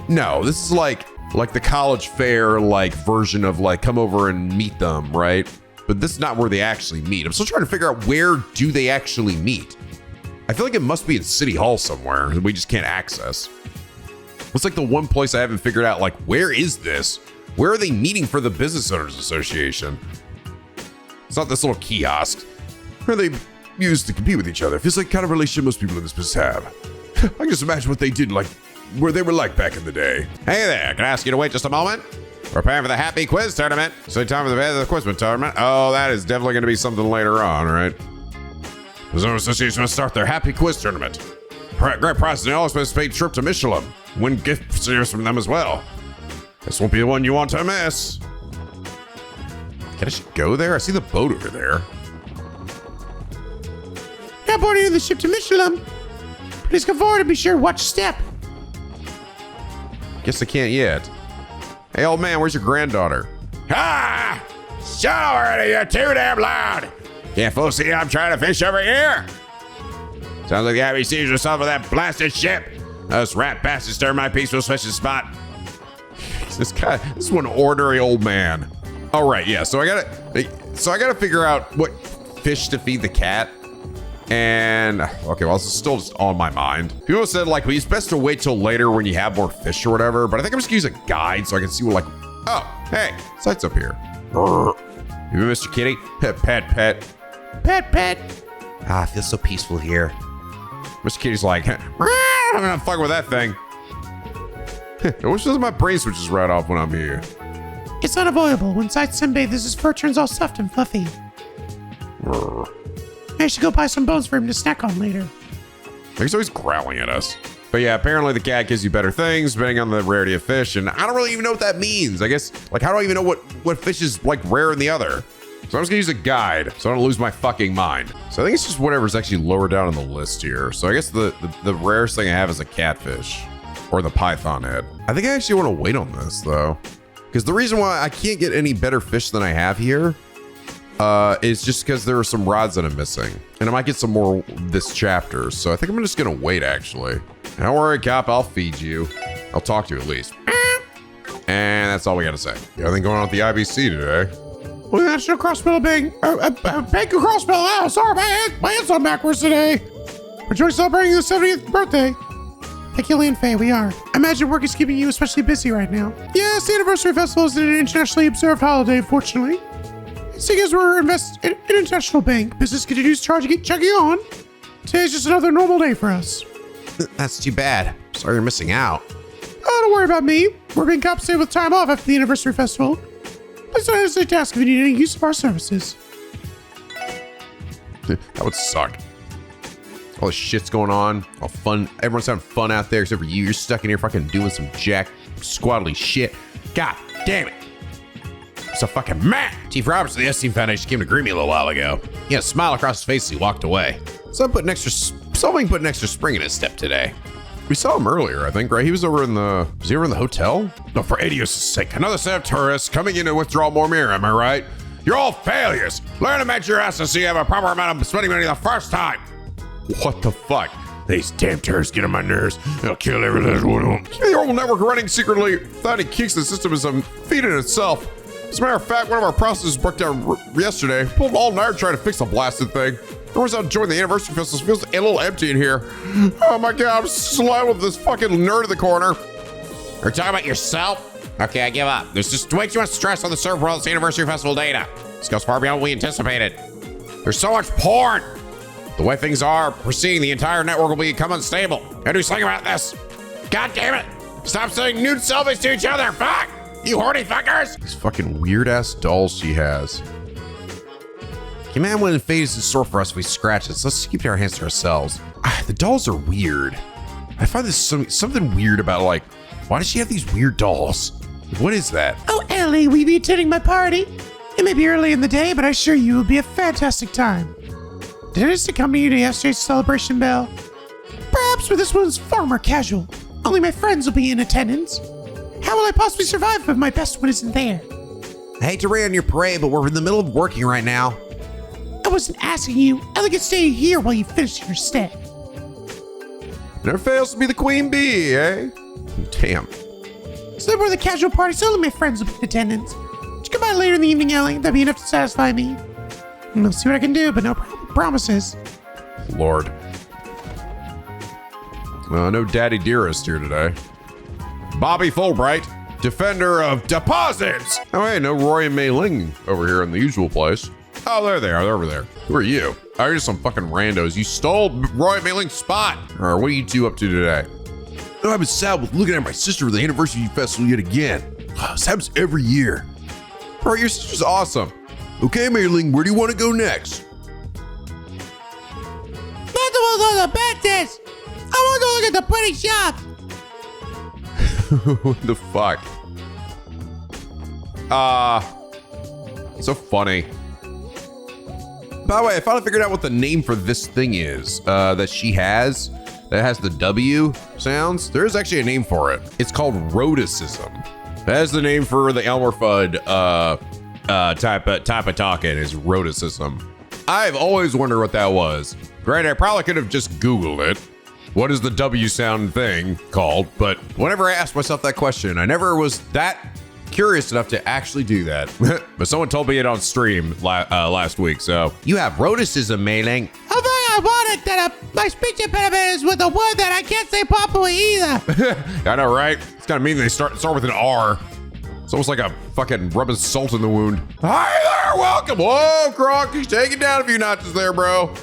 Speaker 1: no, this is like the college fair version of come over and meet them, right? But this is not where they actually meet. I'm still trying to figure out where do they actually meet. I feel like it must be in City Hall somewhere that we just can't access. It's like the one place I haven't figured out, where is this? Where are they meeting for the Business Owners Association? It's not this little kiosk. Where are they used to compete with each other. It feels like the kind of relationship most people in this business have. I can just imagine what they did, like, where they were like back in the day.
Speaker 2: Hey there, can I ask you to wait just a moment? We're preparing for the Happy Quiz Tournament. So time for the Quiz Tournament.
Speaker 1: Oh, that is definitely going to be something later on, right? The Zone Association will start their Happy Quiz Tournament. Great prizes and all expenses paid trip to Michelin. Win gift series from them as well. This won't be the one you want to miss.
Speaker 2: Can I just go there? I see the boat over there.
Speaker 3: Now boarding in the ship to Michelin. Please come forward and be sure to watch your step.
Speaker 2: Guess I can't yet. Hey, old man, where's your granddaughter?
Speaker 1: Ah! Shut already, you're too damn loud! Can't fool see I'm trying to fish over here? Sounds like the IBC's or something with that blasted ship. Those rat bastards stir my peaceful fishing spot.
Speaker 2: This is one ordinary old man.
Speaker 1: All right, yeah, so I gotta figure out what fish to feed the cat. And, okay, well, this is still just on my mind. People said, like, well, it's best to wait till later when you have more fish or whatever, but I think I'm just gonna use a guide so I can see what, like, oh, hey, sight's up here. You Mr. Kitty? Pet.
Speaker 2: Ah, it feels so peaceful here.
Speaker 1: Mr. Kitty's like, I'm not fucking with that thing. I wish my brain switches right off when I'm here.
Speaker 3: It's unavoidable. When Sight sunbathes, his fur turns all soft and fluffy. I should go buy some bones for him to snack on later.
Speaker 1: He's always growling at us. But yeah, apparently the cat gives you better things depending on the rarity of fish, and I don't really even know what that means. I guess, like, how do I even know what fish is, like, rare in the other? So I'm just gonna use a guide so I don't lose my fucking mind. So I think it's just whatever's actually lower down on the list here. So I guess the rarest thing I have is a catfish or the python head. I think I actually want to wait on this though, because the reason why I can't get any better fish than I have here is just because there are some rods that I'm missing, and I might get some more this chapter. So I think I'm just gonna wait actually. Don't worry, Cap, I'll feed you. I'll talk to you at least. And that's all we gotta say. Got anything going on at the IBC today?
Speaker 3: Well, that's your Crossbell bang. Bang your Crossbell. Oh, sorry, my hand's on backwards today. We're jointly celebrating the 70th birthday. Thank you, Lan Fei, we are. I imagine work is keeping you especially busy right now. Yes, the anniversary festival is an internationally observed holiday, fortunately. Seeing as we're in an international bank, business continues chugging on. Today's just another normal day for us.
Speaker 2: That's too bad. Sorry you're missing out.
Speaker 3: Oh, don't worry about me. We're being compensated with time off after the anniversary festival. Please don't hesitate to ask if you need any use of our services.
Speaker 1: That would suck. All the shit's going on. All fun. Everyone's having fun out there except for you. You're stuck in here fucking doing some jack squaddly shit. God damn it. I'm so fucking mad.
Speaker 2: Chief Roberts of the S-Team Foundation came to greet me a little while ago. He had a smile across his face as he walked away. Someone put an extra spring in his step today.
Speaker 1: We saw him earlier, I think, right? He was over in the hotel? No, for Adios' sake. Another set of tourists coming in to withdraw more mirror, am I right? You're all failures. Learn to match your asses so you have a proper amount of spending money the first time. What the fuck? These damn tourists get on my nerves. They'll kill every last one of them. Keep the old network running secretly without any kinks in the system is feeding itself. As a matter of fact, one of our processors broke down yesterday. Pulled all night trying to fix the blasted thing. Everyone's out enjoying the anniversary festival. It feels a little empty in here. Oh my god, I'm slammed with this fucking nerd in the corner.
Speaker 2: You're talking about yourself? Okay, I give up. There's just way too much stress on the server for all this anniversary festival data. This goes far beyond what we anticipated. There's so much porn. The way things are, proceeding, the entire network will become unstable. How do we something about this? God damn it! Stop sending nude selfies to each other! Fuck! You horny fuckers!
Speaker 1: These fucking weird ass dolls she has.
Speaker 2: Command when Fate is in store for us if we scratch it, so let's keep our hands to ourselves.
Speaker 1: The dolls are weird. I find this something weird about, like, why does she have these weird dolls? What is that?
Speaker 3: Oh, Ellie, will you be attending my party? It may be early in the day, but I assure you it will be a fantastic time. Did I just accompany you to yesterday's celebration, Belle? Perhaps, but this one's far more casual. Only my friends will be in attendance. How will I possibly survive if my best one isn't there?
Speaker 2: I hate to rain on your parade, but we're in the middle of working right now.
Speaker 3: I wasn't asking you. Ellie can stay here while you finish your stay.
Speaker 1: Never fails to be the queen bee, eh? Damn.
Speaker 3: So we're the casual party, so only my friends will be in attendance. Would you come by later in the evening, Ellie? That'd be enough to satisfy me. I'll see what I can do, but no promises.
Speaker 1: Lord. No Daddy Dearest here today. Bobby Fulbright, defender of deposits. Oh, hey, no Roy and Mei Ling over here in the usual place. Oh, there they are. They're over there. Who are you? Oh, you're just some fucking randos. You stole Roy Mailing's spot. All right, what are you two up to today?
Speaker 2: Oh, I've been sad with looking at my sister for the anniversary festival yet again. This happens every year.
Speaker 1: Bro, your sister's awesome.
Speaker 2: Okay, Mailing, where do you want to go next?
Speaker 3: Not the ones on the back desk. I want to look at the pretty shop.
Speaker 1: What the fuck? So funny. By the way, I finally figured out what the name for this thing is that she has. That has the W sounds. There is actually a name for it. It's called rhoticism. That's the name for the Elmer Fudd type of talking is rhoticism. I've always wondered what that was. Granted, I probably could have just Googled it. What is the W sound thing called? But whenever I asked myself that question, I never was that curious enough to actually do that. But someone told me it on stream last week, so.
Speaker 2: You have rhoticism, Mailing.
Speaker 3: How very ironic that my speech impediment is with a word that I can't say properly either.
Speaker 1: I know, right? It's kind of mean they start with an R. It's almost like a fucking rubbing salt in the wound. Hi there, welcome. Whoa, Croc, he's taking down a few notches there, bro.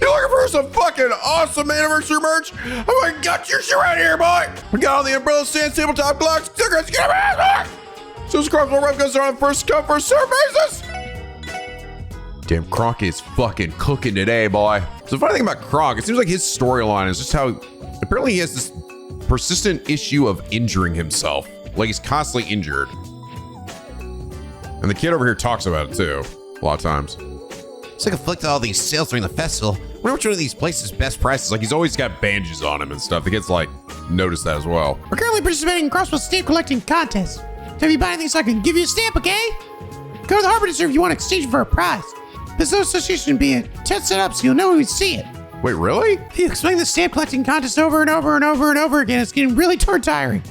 Speaker 1: You looking for some fucking awesome anniversary merch? Oh my God, your shit right here, boy. We got all the umbrella stands, tabletop clocks, cigarettes, get them out. So Crossbell rep goes on first come, first serve basis. Damn, Kronk is fucking cooking today, boy. So the funny thing about Kronk, it seems like his storyline is just how apparently he has this persistent issue of injuring himself. Like he's constantly injured. And the kid over here talks about it too, a lot of times.
Speaker 2: It's like afflicted all these sales during the festival. I wonder which one of these places best prices.
Speaker 1: Like he's always got bandages on him and stuff. The kids like notice that as well.
Speaker 3: We're currently participating in Crossbell stamp collecting contest. So if you buy anything so I can give you a stamp, okay? Go to the harbor reserve if you want to exchange it for a prize. This association be a test set up so you'll know when we see it.
Speaker 1: Wait, really?
Speaker 3: If you explain the stamp collecting contest over and over and over and over again, it's getting really tiring.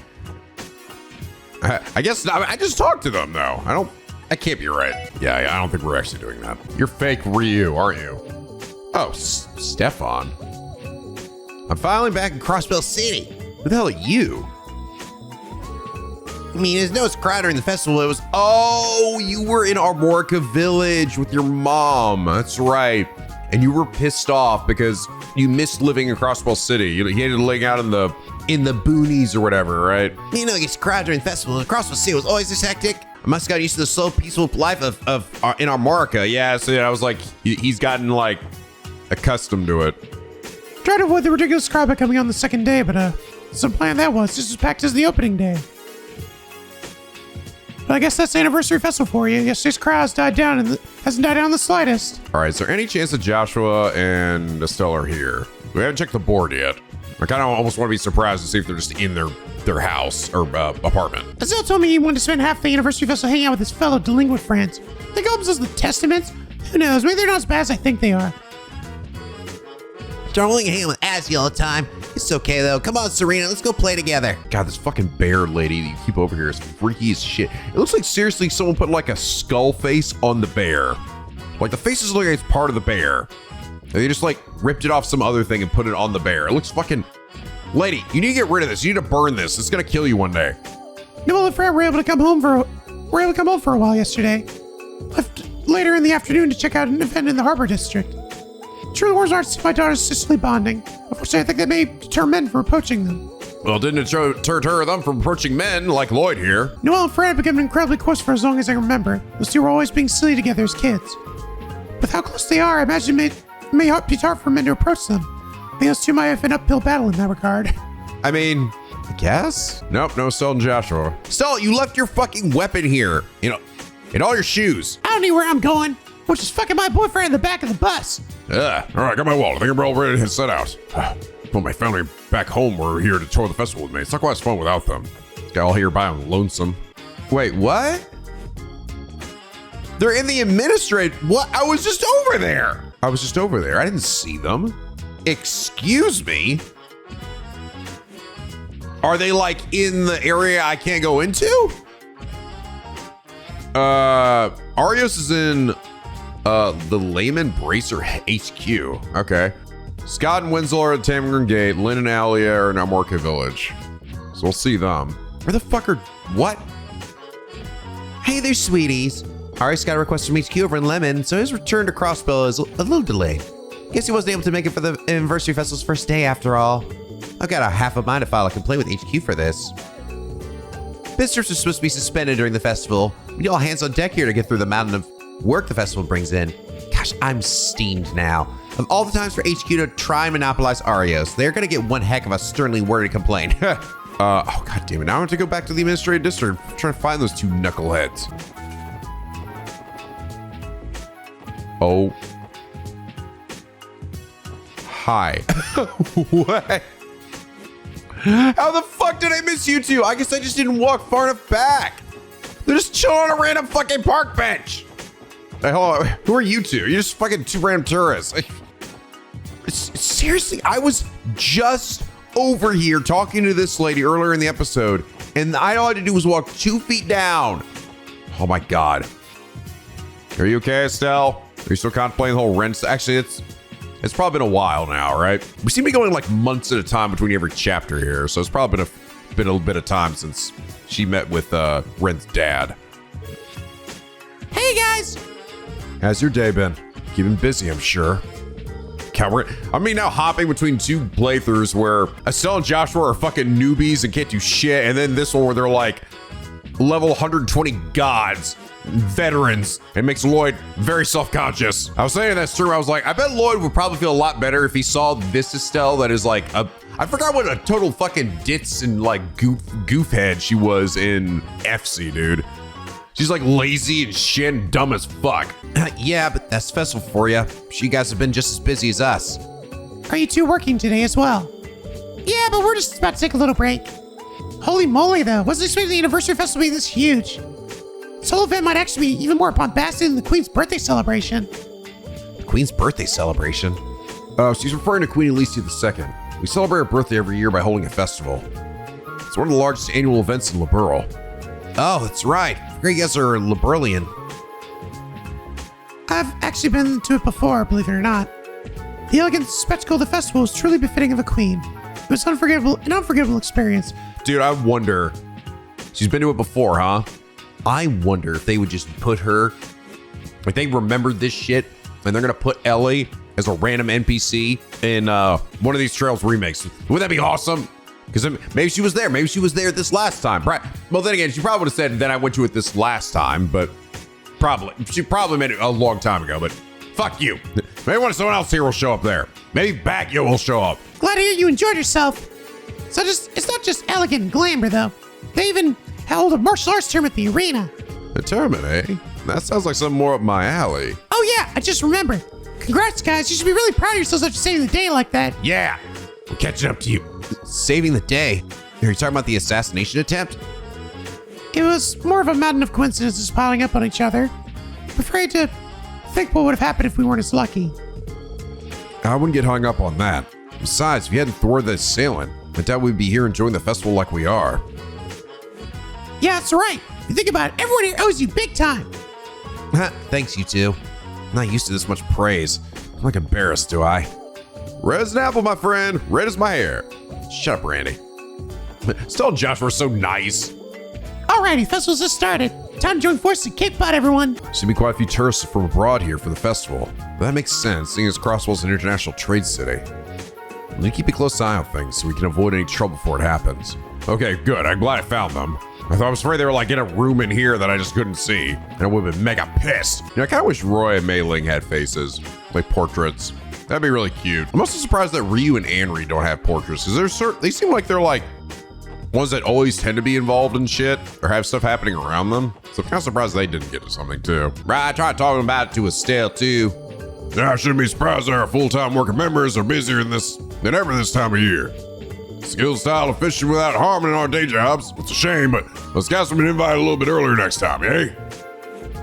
Speaker 1: I guess I just talked to them though. That can't be right. Yeah, I don't think we're actually doing that. You're fake Ryu, aren't you? Oh, Stefan.
Speaker 2: I'm finally back in Crossbell City. Who the hell are you? I mean, there's no crowd during the festival. It was,
Speaker 1: Oh, you were in Armorica Village with your mom. That's right. And you were pissed off because you missed living in Crossbell City. You hated living out in the boonies or whatever, right?
Speaker 2: you know, it gets crowd during the festival. And Crossbell City was always this hectic. I must have got used to the slow, peaceful life of
Speaker 1: In Armorica, yeah. So I was like, he's gotten like accustomed to it.
Speaker 3: Tried to avoid the ridiculous crowd by coming on the second day, but some plan that was just as packed as the opening day. But I guess that's the anniversary festival for you. Yesterday's crowd has died down and hasn't died down in the slightest.
Speaker 1: All right, is there any chance that Joshua and Estelle are here? We haven't checked the board yet. I kind of almost want to be surprised to see if they're just in their house or apartment.
Speaker 3: Azelle told me he wanted to spend half the anniversary festival hanging out with his fellow delinquent friends. Think albums as the Testaments? Who knows? Maybe they're not as bad as I think they are.
Speaker 2: Darling hanging with Azzy all the time. It's okay though. Come on, Serena, let's go play together.
Speaker 1: God, this fucking bear lady that you keep over here is freaky as shit. It looks like seriously someone put like a skull face on the bear. Like the face is looking like it's part of the bear. And they just like ripped it off some other thing and put it on the bear. It looks fucking... Lady, you need to get rid of this. You need to burn this. It's gonna kill you one day.
Speaker 3: Noel and Fred were able to come home for a while yesterday. Left later in the afternoon to check out an event in the Harbor District. Sure, the wars aren't to see my daughter's sisterly bonding. Unfortunately, I think they may deter men from approaching them.
Speaker 1: Well, didn't it deter them from approaching men like Lloyd here?
Speaker 3: Noel and Fred have become incredibly close for as long as I can remember. Those two were always being silly together as kids. With how close they are, I imagine it may be hard for men to approach them. I think those two might have an uphill battle in that regard.
Speaker 1: I mean, I guess? Nope, no Estelle and Joshua. Estelle, you left your fucking weapon here. You know, in all your shoes.
Speaker 3: I don't know where I'm going. Which is fucking my boyfriend in the back of the bus.
Speaker 1: All right, got my wallet. I think I'm all ready to set out. But my family back home were here to tour the festival with me. It's not quite as fun without them. This guy all here by him lonesome. Wait, what? They're in the administrative. What? I was just over there. I didn't see them. Excuse me? Are they like in the area I can't go into? Arios is in the Layman Bracer HQ. Okay. Scott and Winslow are at Tamgren Gate. Lynn and Alia are in Armorica Village. So we'll see them. Where the fuck are... What?
Speaker 2: Hey there, sweeties. Ari's got a request from HQ over in Lemon, so his return to Crossbell is a little delayed. Guess he wasn't able to make it for the anniversary festival's first day after all. I've got a half a mind to file a complaint with HQ for this. Visitors are supposed to be suspended during the festival. We need all hands on deck here to get through the mountain of work the festival brings in. Gosh, I'm steamed now. Of all the times for HQ to try and monopolize Arios, they're gonna get one heck of a sternly worded complaint.
Speaker 1: Oh, god damn it. Now I have to go back to the administrative district and try to find those two knuckleheads. Oh. Hi. What? How the fuck did I miss you two? I guess I just didn't walk far enough back. They're just chilling on a random fucking park bench. Hey, hold on. Who are you two? You're just fucking two random tourists. Seriously, I was just over here talking to this lady earlier in the episode, and all I had to do was walk 2 feet down. Oh my god. Are you okay, Estelle? Are you still contemplating the whole rent? Actually, it's probably been a while now, right? We seem to be going like months at a time between every chapter here, so it's probably been a bit of time since she met with Ren's dad.
Speaker 3: Hey guys!
Speaker 1: How's your day been? Keeping busy, I'm sure. I'm now hopping between 2 playthroughs where Estelle and Joshua are fucking newbies and can't do shit, and then this one where they're like level 120 gods, veterans, and makes Lloyd very self-conscious. I was saying in that stream, I was like, I bet Lloyd would probably feel a lot better if he saw this Estelle that is like I forgot what a total fucking ditz and like goof head she was in FC, dude. She's like lazy and shit and dumb as fuck.
Speaker 2: Yeah, but that's festival for you. You guys have been just as busy as us.
Speaker 3: Are you two working today as well? Yeah, but we're just about to take a little break. Holy moly, though. Wasn't expecting the anniversary festival to be this huge. This whole event might actually be even more bombastic than the Queen's birthday celebration.
Speaker 2: The Queen's birthday celebration?
Speaker 1: She's referring to Queen Alicia II. We celebrate her birthday every year by holding a festival. It's one of the largest annual events in Liberl.
Speaker 2: Oh, that's right. You guys are Liberalian.
Speaker 3: I've actually been to it before, believe it or not. The elegant spectacle of the festival was truly befitting of a queen. It was an unforgettable experience.
Speaker 1: Dude, I wonder. She's been to it before, huh?
Speaker 2: I wonder if they would just put her,
Speaker 1: if they remembered this shit, and they're gonna put Ellie as a random NPC in one of these Trails remakes. Wouldn't that be awesome? Because maybe she was there. Maybe she was there this last time. Well, then again, she probably would have said, then I went to it this last time, but she probably meant it a long time ago, but fuck you. Maybe when someone else here will show up there. Maybe Backyo will show up.
Speaker 3: Glad to hear you enjoyed yourself. So it's not just elegant and glamour, though. They even held a martial arts tournament at the arena.
Speaker 1: A tournament, eh? That sounds like something more up my alley.
Speaker 3: Oh yeah, I just remembered. Congrats, guys. You should be really proud of yourselves after saving the day like that.
Speaker 1: Yeah, we're catching up to you.
Speaker 2: Saving the day? Are you talking about the assassination attempt?
Speaker 3: It was more of a mountain of coincidences piling up on each other. I'm afraid to think what would have happened if we weren't as lucky.
Speaker 1: I wouldn't get hung up on that. Besides, if you hadn't thwarted that sailing, I doubt we'd be here enjoying the festival like we are.
Speaker 3: Yeah, that's right. If you think about it, everyone here owes you big time.
Speaker 2: Thanks, you two.
Speaker 1: I'm not used to this much praise. I'm like embarrassed, do I? Red as an apple, my friend. Red as my hair. Shut up, Randy. Still, Josh, we're so nice.
Speaker 3: Alrighty, festival's just started. Time to join forces and kick butt, everyone.
Speaker 1: Seem to be quite a few tourists from abroad here for the festival. But that makes sense, seeing as Crossbell's an international trade city. We need to keep a close eye on things so we can avoid any trouble before it happens. Okay, good. I'm glad I found them. I was afraid they were like in a room in here that I just couldn't see, and I would have been mega pissed. You know, I kind of wish Roy and Mei Ling had faces, like portraits. That'd be really cute. I'm also surprised that Ryu and Anri don't have portraits, because they seem like they're like ones that always tend to be involved in shit or have stuff happening around them. So I'm kind of surprised they didn't get to something too.
Speaker 2: Right, I tried talking about it to Estelle too.
Speaker 1: Yeah, I shouldn't be surprised that our full-time working members are busier than ever this time of year. Skill style of fishing without harming our day jobs. It's a shame, but those guys will be invited a little bit earlier next time, eh?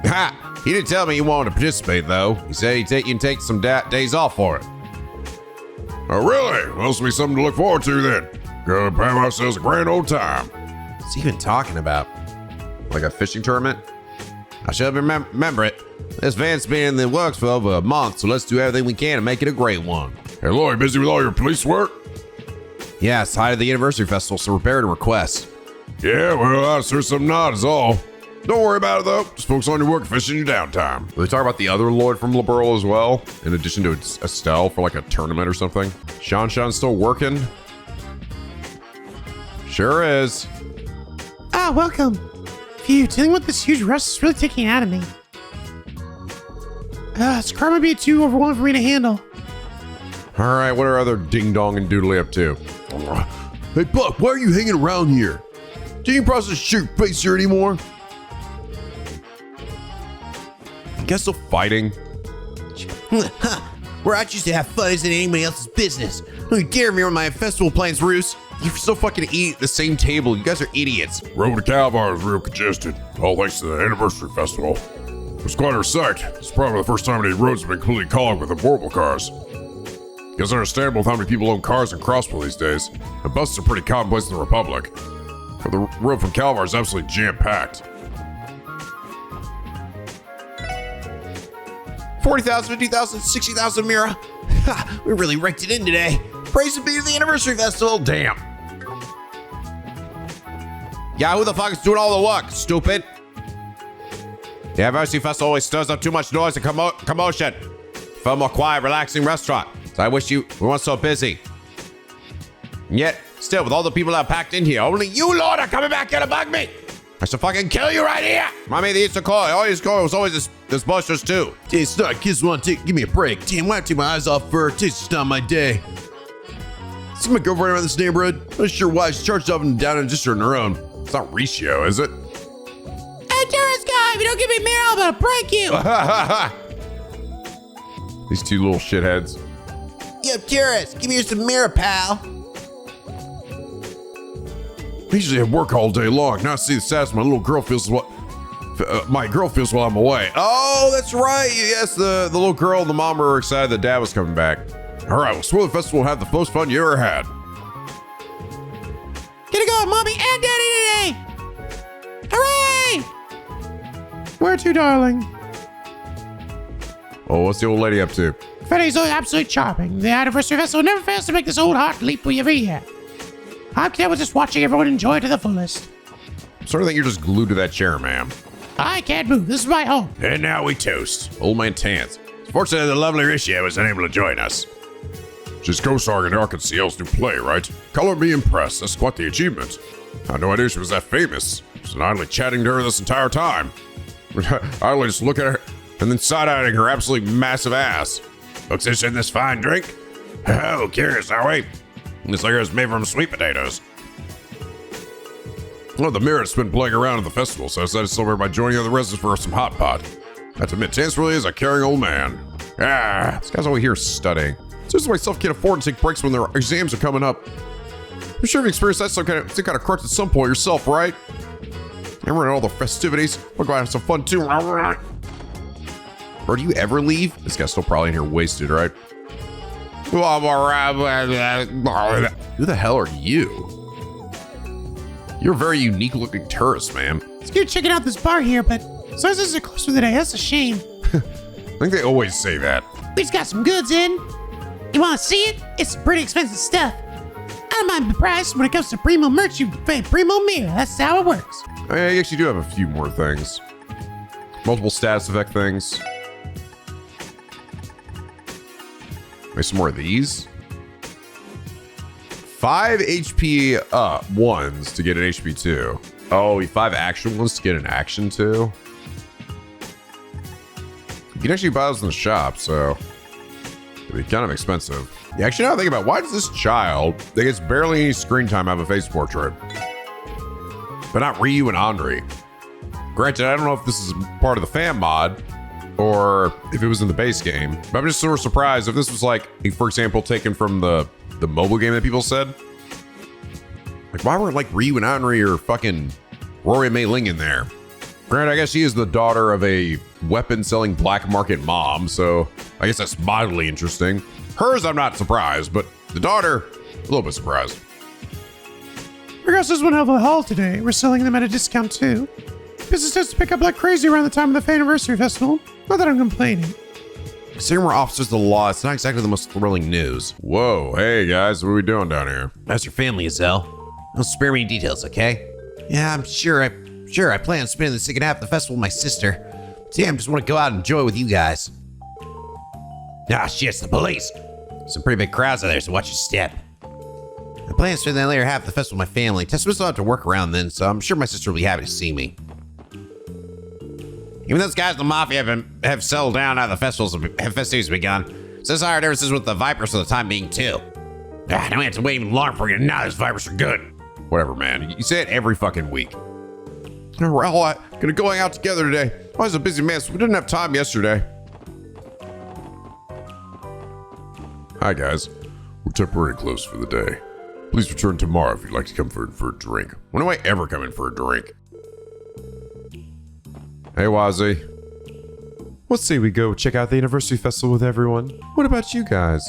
Speaker 2: Ha! He didn't tell me he wanted to participate, though. He said you can take some days off for it.
Speaker 1: Oh, really? Well, this will be something to look forward to then. Go have ourselves a grand old time.
Speaker 2: What's he even talking about?
Speaker 1: Like a fishing tournament?
Speaker 2: I should remember it. This event's been in the works for over a month, so let's do everything we can to make it a great one.
Speaker 1: Hey, Lloyd, busy with all your police work?
Speaker 2: Yeah, it's the height of the anniversary festival, so we're bearing a request.
Speaker 1: Yeah, well, I sure some not is all. Don't worry about it, though. Just focus on your work, fishing your downtime. Will they talk about the other Lloyd from Liberal as well, in addition to Estelle for like a tournament or something? Sean's still working? Sure is.
Speaker 3: Ah, welcome. Phew, dealing with this huge rush is really taking it out of me. This car might be too overwhelming for me to handle.
Speaker 1: All right, what are other ding-dong and doodly up to?
Speaker 2: Hey, Buck, why are you hanging around here? Do you process your face here anymore?
Speaker 1: You guys still fighting?
Speaker 2: Where I choose to have fun isn't anybody else's business. Don't you dare mirror my festival plans, Roos.
Speaker 1: You still fucking eat at the same table. You guys are idiots.
Speaker 4: Road to Calvar is real congested, all thanks to the anniversary festival. It was quite a sight. It's probably the first time any roads have been completely clogged with importable cars. It's understandable with how many people own cars in Crossbell these days. And buses are pretty commonplace in the Republic. But the road from Calvar is absolutely jam-packed.
Speaker 2: 40,000, 50,000, 60,000, Mira. Ha, we really raked it in today. Praise be to the anniversary festival.
Speaker 1: Damn.
Speaker 2: Yeah, who the fuck is doing all the work, stupid?
Speaker 1: The Anniversary Festival always stirs up too much noise and commotion. For a more quiet, relaxing restaurant. So I wish we weren't so busy. And yet, still, with all the people that are packed in here, only you, Lord, are coming back here to bug me. I should fucking kill you right here. Mommy, the Easter call. All these calls was always this boisterous too.
Speaker 2: Hey, start, kids want to give me a break. Damn, why take my eyes off her? It's just not my day. See my girlfriend around this neighborhood? I'm not sure why she's charged up and down and just on her own.
Speaker 1: It's not Ricio, is it?
Speaker 3: Hey, tourist guy, if you don't give me mirror, I'm gonna break you.
Speaker 1: These two little shitheads.
Speaker 2: Yo, tourist, give me some mirror, pal.
Speaker 1: I usually have work all day long. Now I see the status my little girl feels what my girl feels while I'm away. Oh, that's right. Yes, the little girl and the mom were excited that dad was coming back. All right, well, Swirl Festival will have the most fun you ever had.
Speaker 3: Get it going, mommy and daddy today. Hooray! Where to, darling?
Speaker 1: Oh, what's the old lady up to?
Speaker 3: Freddy's absolutely charming. The anniversary festival never fails to make this old heart leap whenever here. I'm content with just watching everyone enjoy it to the fullest.
Speaker 1: Sort of think you're just glued to that chair, ma'am.
Speaker 3: I can't move. This is my home.
Speaker 4: And now we toast.
Speaker 1: Old man Tans.
Speaker 4: Fortunately, the lovely Ricio was unable to join us. She's co-starring in Arkansas's new play, right? Color me impressed. That's quite the achievement. I had no idea she was that famous. I was idly chatting to her this entire time. I only just look at her and then side-eyeing her absolutely massive ass. Looks this in this fine drink? Oh, curious, are we? This liquor is made from sweet potatoes. Well, the mirror's been playing around at the festival, so I decided to celebrate by joining the other residents for some hot pot. I have to admit, Chance really is a caring old man.
Speaker 1: This guy's over here studying. It's just myself can't afford to take breaks when their exams are coming up. I'm sure you've experienced that some kind of crutch at some point yourself, right? Remember all the festivities? We're going to have some fun too. Or do you ever leave? This guy's still probably in here wasted, right? Who the hell are you? You're a very unique looking tourist, man.
Speaker 3: It's good checking out this bar here, but services are closed for the day. That's a shame.
Speaker 1: I think they always say that.
Speaker 3: We just got some goods in. You want to see it? It's some pretty expensive stuff. I don't mind the price. When it comes to primo merch, you pay primo mirror. That's how it works.
Speaker 1: I actually do have a few more things. Multiple status effect things. Maybe some more of these. 5 HP ones to get an HP 2. Oh, 5 action ones to get an action 2. You can actually buy those in the shop, so it'd be kind of expensive. Yeah, actually, now I think about it, why does this child that gets barely any screen time have a face portrait? But not Ryu and Andre. Granted, I don't know if this is part of the fan mod or if it was in the base game, but I'm just sort of surprised if this was like, for example, taken from the mobile game that people said. Like, why were like Ryu and Andre or fucking Rory Mei Ling in there? Granted, I guess she is the daughter of a weapon-selling black market mom, so I guess that's mildly interesting. Hers, I'm not surprised, but the daughter, a little bit surprised.
Speaker 3: Progressives went out of the hall today. We're selling them at a discount too. Business tends to pick up like crazy around the time of the anniversary festival. Not that I'm complaining.
Speaker 1: Considering we're officers of the law, it's not exactly the most thrilling news. Whoa, hey guys, what are we doing down here?
Speaker 2: How's your family, Azelle? Don't spare me any details, okay? Yeah, I'm sure I Sure, I plan on spending the second half of the festival with my sister. Damn, just want to go out and enjoy with you guys. Ah, shit, it's the police. Some pretty big crowds out there, so watch your step. I plan to spend the later half of the festival with my family. Tessa will have to work around then, so I'm sure my sister will be happy to see me. Even those guys in the Mafia have settled down now the festivities begun. So sorry differences with the Vipers for the time being, too. Ah, now we have to wait even longer for you. Now those Vipers are good.
Speaker 1: Whatever, man. You say it every fucking week. We're all gonna going out together today. I was a busy man, so we didn't have time yesterday.
Speaker 4: Hi, guys. We're temporarily closed for the day. Please return tomorrow if you'd like to come for a drink.
Speaker 1: When do I ever come in for a drink? Hey, Wazzy. Let's say we go check out the anniversary festival with everyone. What about you guys?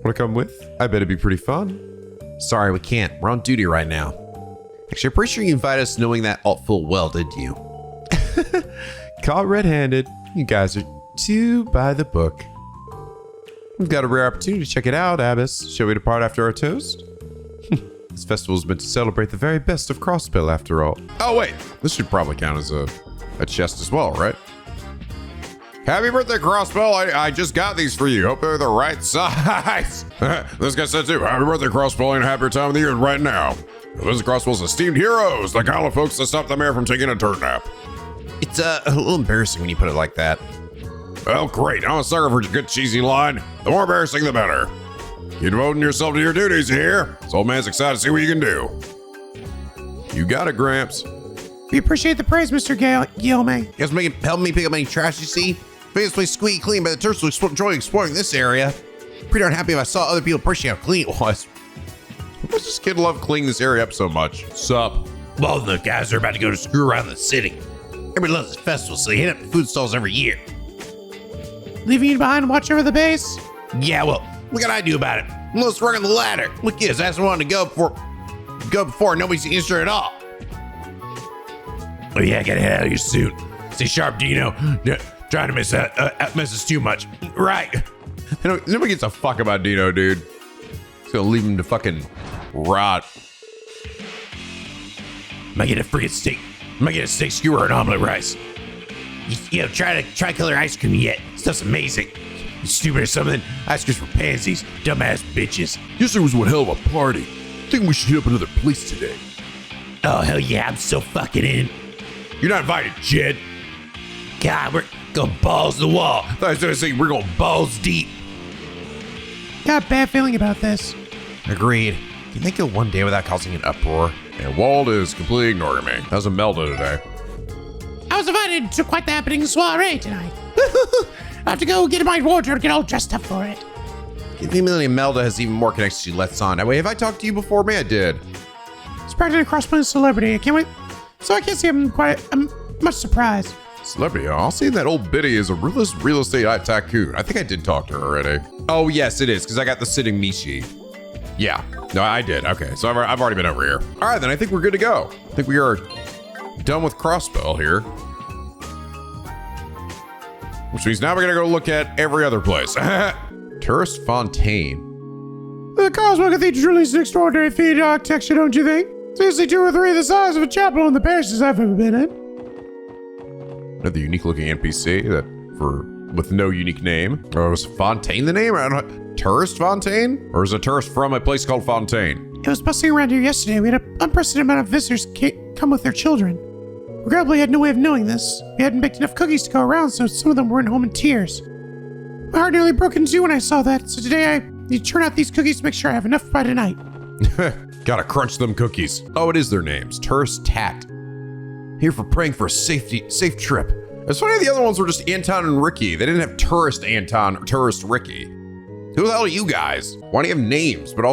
Speaker 1: Want to come with? I bet it'd be pretty fun.
Speaker 2: Sorry, we can't. We're on duty right now. Actually, I'm pretty sure you invited us knowing that all full well, did you?
Speaker 1: Caught red-handed. You guys are too by the book. We've got a rare opportunity to check it out, Abbess. Shall we depart after our toast? This festival is meant to celebrate the very best of Crossbell, after all. Oh, wait. This should probably count as a chest as well, right? Happy birthday, Crossbell. I just got these for you. Hope they're the right size.
Speaker 4: This guy said too. Happy birthday, Crossbell, and a happier time of the year right now. Visit Crossbell's esteemed heroes, the kind of folks that stop the mayor from taking a turn nap.
Speaker 2: It's a little embarrassing when you put it like that.
Speaker 4: Well, great. I'm a sucker for a good cheesy line. The more embarrassing, the better. Keep devoting yourself to your duties here. This old man's excited to see what you can do.
Speaker 1: You got it, Gramps.
Speaker 3: We appreciate the praise, Mr. Guillaume.
Speaker 2: You guys help me pick up any trash you see? Make this place squeaky clean, but the tourists will enjoy exploring this area. Pretty darn happy if I saw other people appreciate how clean it was.
Speaker 1: Why does this kid love cleaning this area up so much? Sup?
Speaker 2: Well, the guys are about to go to screw around the city. Everybody loves this festival, so they hit up the food stalls every year.
Speaker 3: Leaving you behind to watch over the base?
Speaker 2: Yeah, well, what can I do about it? Let's work on the ladder. Look, kids, I just wanted to go before nobody's injured at all. Oh yeah, get out of your suit. Stay sharp, Dino. Trying to miss us too much. Right.
Speaker 1: Nobody gives a fuck about Dino, dude. He's gonna leave him to fucking rot.
Speaker 2: Might get a freaking steak. Might get a steak skewer and omelet rice. You know, try killer ice cream yet. Stuff's amazing. You stupid or something? Ice cream's for pansies, dumbass bitches.
Speaker 4: Yesterday was one hell of a party. Think we should hit up another place today.
Speaker 2: Oh hell yeah, I'm so fucking in.
Speaker 4: You're not invited, Jed.
Speaker 2: God, we're going balls to the wall.
Speaker 4: I thought I was gonna say we're going
Speaker 2: Balls deep.
Speaker 3: Got a bad feeling about this.
Speaker 2: Agreed. Can they go one day without causing an uproar?
Speaker 4: and Wald is completely ignoring me. How's Imelda today?
Speaker 3: I was invited to quite the happening soiree tonight. I have to go get in my wardrobe, get all dressed up for it.
Speaker 1: I think Imelda has even more connections she lets on. Wait, have I talked to you before? Man, I did.
Speaker 3: It's practically a cross-playing celebrity. I can't wait. So I can't see I'm much surprised.
Speaker 1: Celebrity, huh? I'll see that old biddy is a real estate tycoon. I think I did talk to her already. Oh, yes, it is, because I got the sitting Mishi. Yeah. No, I did. Okay, so I've already been over here. All right, then I think we're good to go. I think we are done with Crossbell here. Which means now we're going to go look at every other place. Tourist Fontaine.
Speaker 3: The Crossbell Cathedral is an extraordinary feat of architecture, don't you think? Seriously, 2 or 3 the size of a chapel in the parishes I've ever been in.
Speaker 1: Another unique looking NPC with no unique name. Or was Fontaine the name? I don't know. Tourist Fontaine? Or is a tourist from a place called Fontaine?
Speaker 3: It was bustling around here yesterday. We had an unprecedented amount of visitors come with their children. Regrettably, I had no way of knowing this. We hadn't baked enough cookies to go around, so some of them were home in tears. My heart nearly broke in two when I saw that, so today I need to churn out these cookies to make sure I have enough by tonight.
Speaker 1: Gotta crunch them cookies. Oh, it is their names. Tourist Tat. Here for praying for a safe trip. It's funny the other ones were just Anton and Ricky. They didn't have Tourist Anton or Tourist Ricky. Who the hell are you guys? Why do you have names, but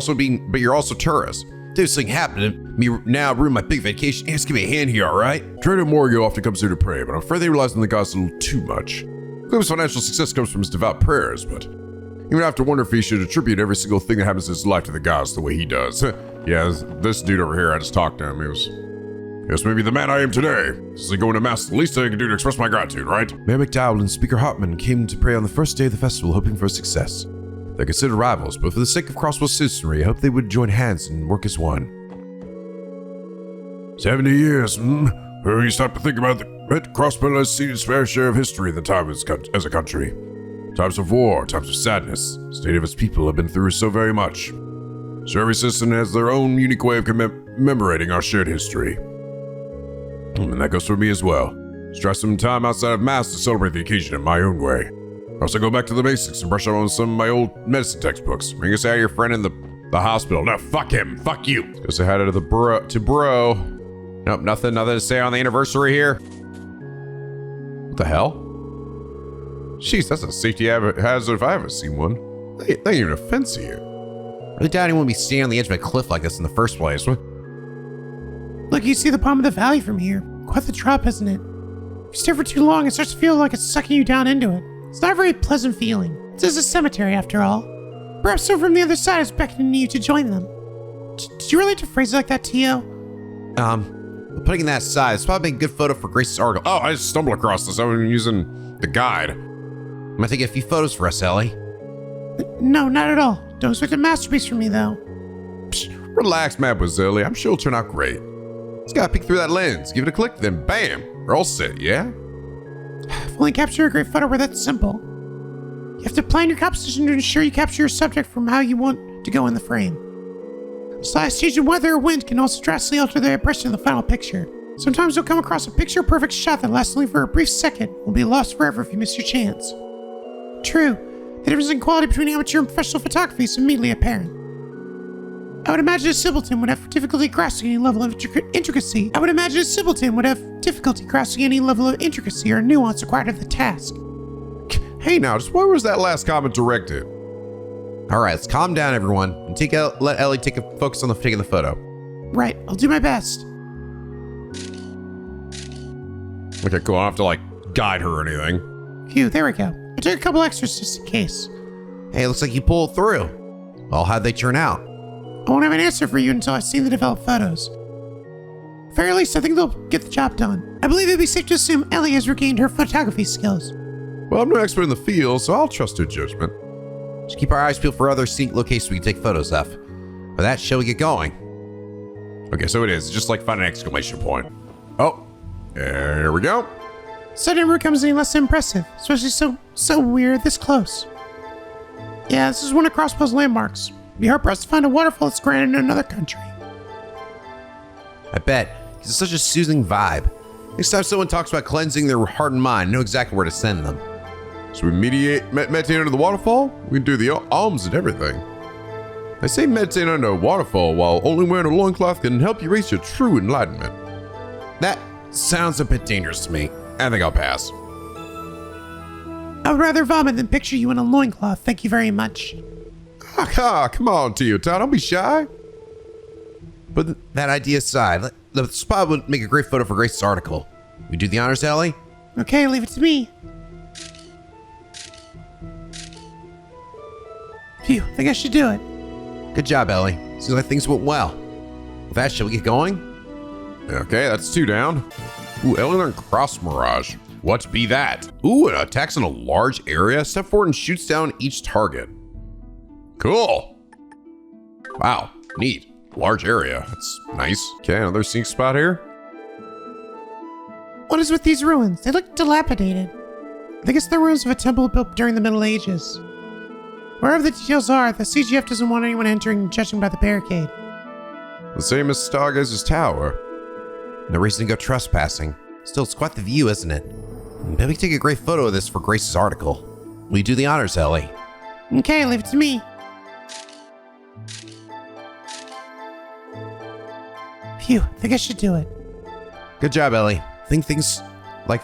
Speaker 1: you're also tourists? This thing happened to me now ruined my big vacation. Hey, just give me a hand here, all right?
Speaker 4: Trader Morgan often comes here to pray, but I'm afraid they rely on the gods a little too much. Clem's financial success comes from his devout prayers, but you would have to wonder if he should attribute every single thing that happens in his life to the gods the way he does. Yeah, this dude over here, I just talked to him. He was, yes, maybe the man I am today. This is going to mass, the least I can do to express my gratitude, right?
Speaker 1: Mayor MacDowell and Speaker Hartman came to pray on the first day of the festival, hoping for success. They're considered rivals, but for the sake of Crossbell citizenry, I hope they would join hands and work as one.
Speaker 4: 70 years, You start to think about it, Crossbell has seen its fair share of history in the time as a country. Times of war, times of sadness. The state of its people have been through so very much. So every citizen has their own unique way of commemorating our shared history. And that goes for me as well. Stress some time outside of Mass to celebrate the occasion in my own way. I also go back to the basics and brush up on some of my old medicine textbooks. Ring us out your friend in the hospital. No, fuck him. Fuck you.
Speaker 1: Go say hi to the bro. Nope, nothing to say on the anniversary here. What the hell? Jeez, that's a safety hazard if I ever seen one. They ain't even a fence here.
Speaker 2: Really doubt anyone would be standing on the edge of a cliff like this in the first place. What?
Speaker 3: Look, you see the bottom of the valley from here. Quite the drop, isn't it? If you stare for too long, it starts to feel like it's sucking you down into it. It's not a very pleasant feeling. This is a cemetery, after all. Perhaps someone from the other side is beckoning you to join them. Did you really have to phrase it like that, Tio?
Speaker 2: Putting that aside, it's probably a good photo for Grace's article.
Speaker 1: Oh, I just stumbled across this. I've been using the guide.
Speaker 2: I'm gonna take a few photos for us, Ellie.
Speaker 3: No, not at all. Don't expect a masterpiece from me, though.
Speaker 1: Psh, relax, Mademoiselle. I'm sure it'll turn out great. Just gotta peek through that lens. Give it a click, then bam. We're all set, yeah?
Speaker 3: I've only captured a great photo where that's simple. You have to plan your composition to ensure you capture your subject from how you want to go in the frame. A slight change in weather or wind can also drastically alter the impression of the final picture. Sometimes you'll come across a picture-perfect shot that lasts only for a brief second and will be lost forever if you miss your chance. True, the difference in quality between amateur and professional photography is immediately apparent. I would imagine a simpleton would have difficulty grasping any level of intricacy. Or nuance required of the task.
Speaker 1: Hey now, just where was that last comment directed?
Speaker 2: All right, let's calm down, everyone, and let Ellie take a focus on taking the photo.
Speaker 3: Right, I'll do my best.
Speaker 1: Okay, cool. I don't have to, guide her or anything.
Speaker 3: Phew, there we go. I took a couple extras just in case.
Speaker 2: Hey, looks like you pulled through. Well, how'd they turn out?
Speaker 3: I won't have an answer for you until I've seen the developed photos. At very least, I think they'll get the job done. I believe it'd be safe to assume Ellie has regained her photography skills.
Speaker 1: Well, I'm no expert in the field, so I'll trust her judgment.
Speaker 2: Just keep our eyes peeled for other scenic locations we can take photos of. For that, shall we get going?
Speaker 1: Okay, so it is. Just find an exclamation point. Oh, there we go.
Speaker 3: So never becomes any less impressive, especially so we're this close. Yeah, this is one of Crossbell's landmarks. Be hard pressed to find a waterfall that's granted in another country.
Speaker 2: I bet, because it's such a soothing vibe. Next time someone talks about cleansing their heart and mind, I know exactly where to send them.
Speaker 1: So we meditate under the waterfall? We can do the alms and everything. They say meditate under a waterfall while only wearing a loincloth can help you reach your true enlightenment.
Speaker 2: That sounds a bit dangerous to me.
Speaker 1: I think I'll pass.
Speaker 3: I would rather vomit than picture you in a loincloth, thank you very much.
Speaker 1: Come on, Tio, don't be shy.
Speaker 2: But that idea aside, the spot would make a great photo for Grace's article. We do the honors, Ellie?
Speaker 3: Okay, leave it to me. Phew, think I should do it.
Speaker 2: Good job, Ellie. Seems like things went well. With that, shall we get going?
Speaker 1: Okay, that's 2 down. Ooh, Eleanor Cross Mirage. What be that? Ooh, it attacks in a large area. Step forward and shoots down each target. Cool. Wow, neat. Large area. That's nice. Okay, another scenic spot here.
Speaker 3: What is with these ruins? They look dilapidated. I think it's the ruins of a temple built during the Middle Ages. Wherever the details are, the CGF doesn't want anyone entering and judging by the barricade.
Speaker 1: The same as Stargazer's tower.
Speaker 2: No reason to go trespassing. Still, it's quite the view, isn't it? Maybe we can take a great photo of this for Grace's article. Will you do the honors, Ellie?
Speaker 3: Okay, leave it to me. Phew, think I should do it.
Speaker 2: Good job, Ellie. Seems like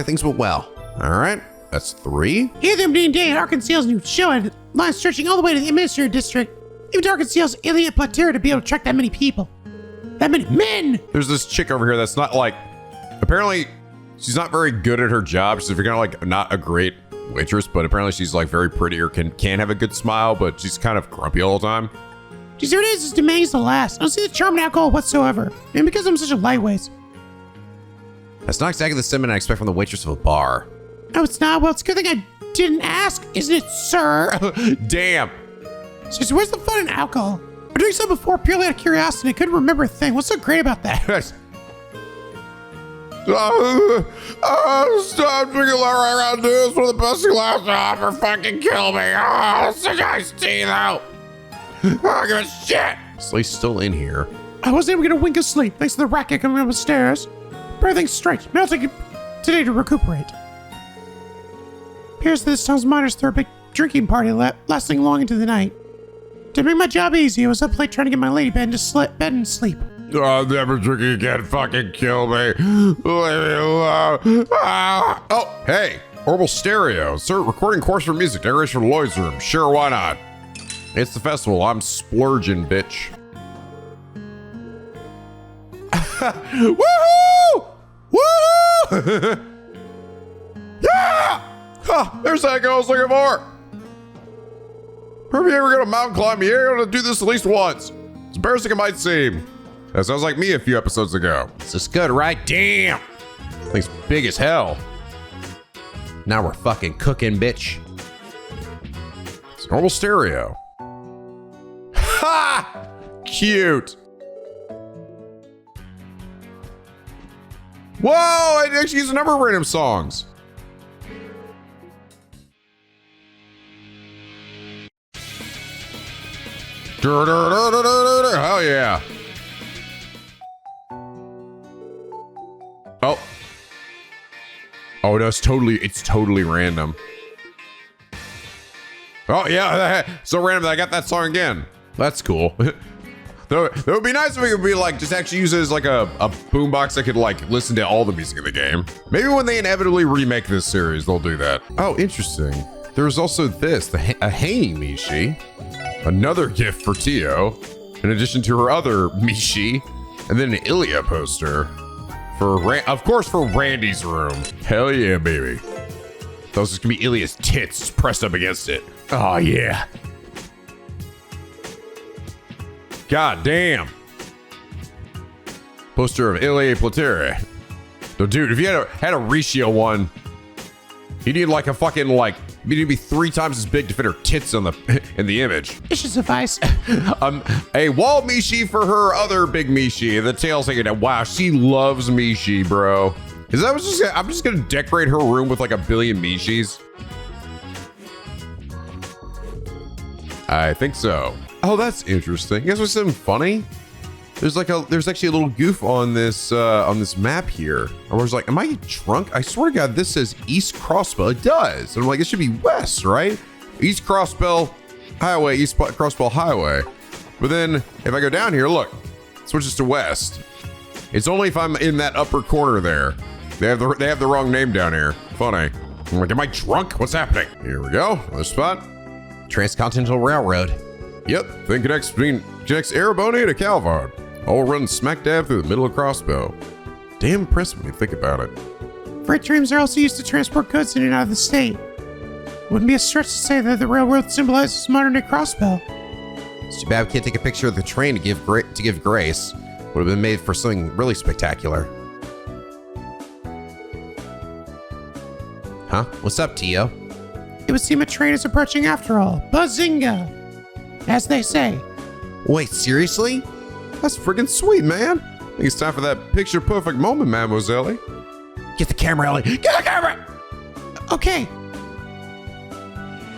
Speaker 2: things went well.
Speaker 1: All right, that's 3.
Speaker 3: Here them being day at Arkansas's new show had lines stretching all the way to the administrative district. Even to Arkansas's Elie Plato to be able to attract that many people. That many men!
Speaker 1: There's this chick over here that's not apparently she's not very good at her job. She's not a great waitress, but apparently she's very pretty or can have a good smile, but she's kind of grumpy all the time.
Speaker 3: Geez, there it is, as demanding as the last. I don't see the charm in alcohol whatsoever. Maybe because I'm such a lightweight.
Speaker 2: That's not exactly the sentiment I expect from the waitress of a bar.
Speaker 3: Oh, it's not? Well, it's a good thing I didn't ask, isn't it, sir?
Speaker 1: Damn.
Speaker 3: Seriously, where's the fun in alcohol? I drank some before purely out of curiosity. I couldn't remember a thing. What's so great about that?
Speaker 4: Stop drinking right around here. It's one of the best glasses ever. Fucking kill me. It's a nice tea, though. I don't give a shit.
Speaker 2: Slay's still in here.
Speaker 3: I wasn't even gonna wink of sleep thanks to the racket coming up the stairs. But everything's straight. Maybe I'll take it today to recuperate. Appears this town's miners threw a big drinking party lasting long into the night. To make my job easy, I was up late trying to get my lady bed and sleep.
Speaker 4: I'm never drinking again. Fucking kill me. Leave me alone.
Speaker 1: Oh, hey, Orbital Stereo. Start recording course for music. Decoration for Lloyd's room. Sure, why not? It's the festival. I'm splurging, bitch. Woohoo! Woohoo! Yeah! Huh, there's that girl I was looking for. If you ever go to mountain climbing, you're gonna do this at least once. As embarrassing it might seem. That sounds like me a few episodes ago.
Speaker 2: This is good, right?
Speaker 1: Damn! Thing's big as hell.
Speaker 2: Now we're fucking cooking, bitch.
Speaker 1: It's normal stereo. Ha! Cute. Whoa! I actually use a number of random songs. Hell yeah. Oh. Oh no, it's totally random. Oh yeah, so random that I got that song again. That's cool. That would be nice if we could be like, just actually use it as like a boombox that could like listen to all the music in the game. Maybe when they inevitably remake this series, they'll do that. Oh, interesting. There's also this, a hanging Mishi. Another gift for Tio, in addition to her other Mishi, and then an Ilia poster of course, for Randy's room. Hell yeah, baby. Those is gonna be Ilia's tits pressed up against it. Oh yeah. God damn. Poster of Elie Plato. So dude, if you had a Ratio one, you need like a fucking like, you need to be 3 times as big to fit her tits in the image.
Speaker 3: It should suffice.
Speaker 1: A wall Mishi for her other big Mishi. The tail's thinking, wow, she loves Mishi, bro. Is that I'm just gonna decorate her room with like a billion Mishis? I think so. Oh, that's interesting. You guys want something funny? There's actually a little goof on this map here. I was like, am I drunk? I swear to God, this says East Crossbell. It does. And I'm like, it should be west, right? East Crossbell Highway, East Crossbell Highway. But then if I go down here, look, it switches to west. It's only if I'm in that upper corner there. They have the wrong name down here. Funny. I'm like, am I drunk? What's happening? Here we go. Another spot.
Speaker 2: Transcontinental Railroad.
Speaker 1: Yep. Thing connects Erebony to Calvard. All run smack dab through the middle of Crossbell. Damn impressive when you think about it.
Speaker 3: Freight trains are also used to transport goods in and out of the state. Wouldn't be a stretch to say that the railroad symbolizes modern day Crossbell.
Speaker 2: It's too bad we can't take a picture of the train to give grace. Would have been made for something really spectacular. Huh? What's up, Tio?
Speaker 3: It would seem a train is approaching after all. Bazinga! As they say.
Speaker 2: Wait, seriously?
Speaker 1: That's freaking sweet, man. I think it's time for that picture perfect moment, Mademoiselle.
Speaker 2: Get the camera, Ellie. Get the camera!
Speaker 3: Okay.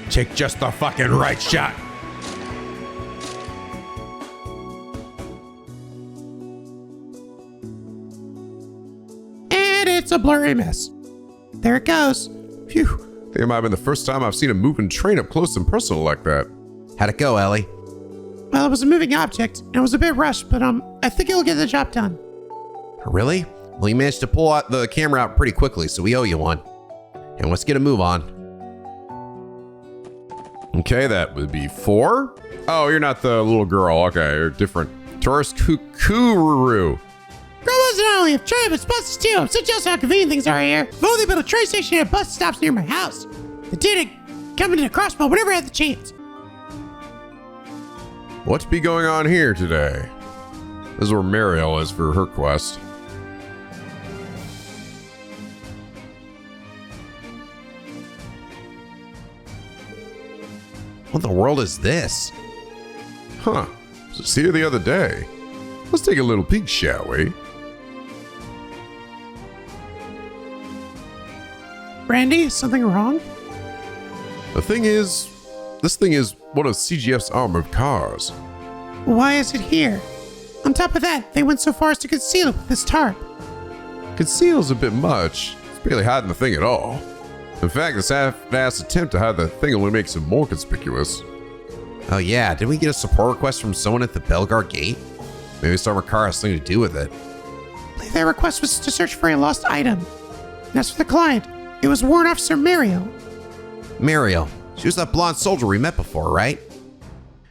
Speaker 1: Take just the fucking right shot.
Speaker 3: And it's a blurry mess. There it goes.
Speaker 1: Phew. I think it might have been the first time I've seen a moving train up close and personal like that.
Speaker 2: How'd it go, Ellie?
Speaker 3: Well, it was a moving object, and it was a bit rushed, but I think it'll get the job done.
Speaker 2: Really? Well, you managed to pull out the camera out pretty quickly, so we owe you one. And let's get a move on.
Speaker 1: Okay, that would be 4. Oh, you're not the little girl. Okay, you're different. Tourist Kukururu.
Speaker 3: Grandma's not only have train, but buses too. So just how convenient things are here. If only built a train station and bus stops near my house. The did it coming to the Crossbell whenever I had the chance.
Speaker 1: What's be going on here today? This is where Mireille is for her quest.
Speaker 2: What in the world is this?
Speaker 1: Huh. Just here the other day. Let's take a little peek, shall we?
Speaker 3: Randy, is something wrong?
Speaker 4: This thing is one of CGF's armored cars.
Speaker 3: Why is it here? On top of that, they went so far as to conceal it with this tarp.
Speaker 4: Conceals a bit much. It's barely hiding the thing at all. In fact, this half-assed attempt to hide the thing only makes it more conspicuous.
Speaker 2: Oh yeah, didn't we get a support request from someone at the Belgar gate? Maybe this armored car has something to do with it.
Speaker 3: I believe their request was to search for a lost item. And as for the client, it was Warrant Officer Mireille.
Speaker 2: Mireille. She was that blonde soldier we met before, right?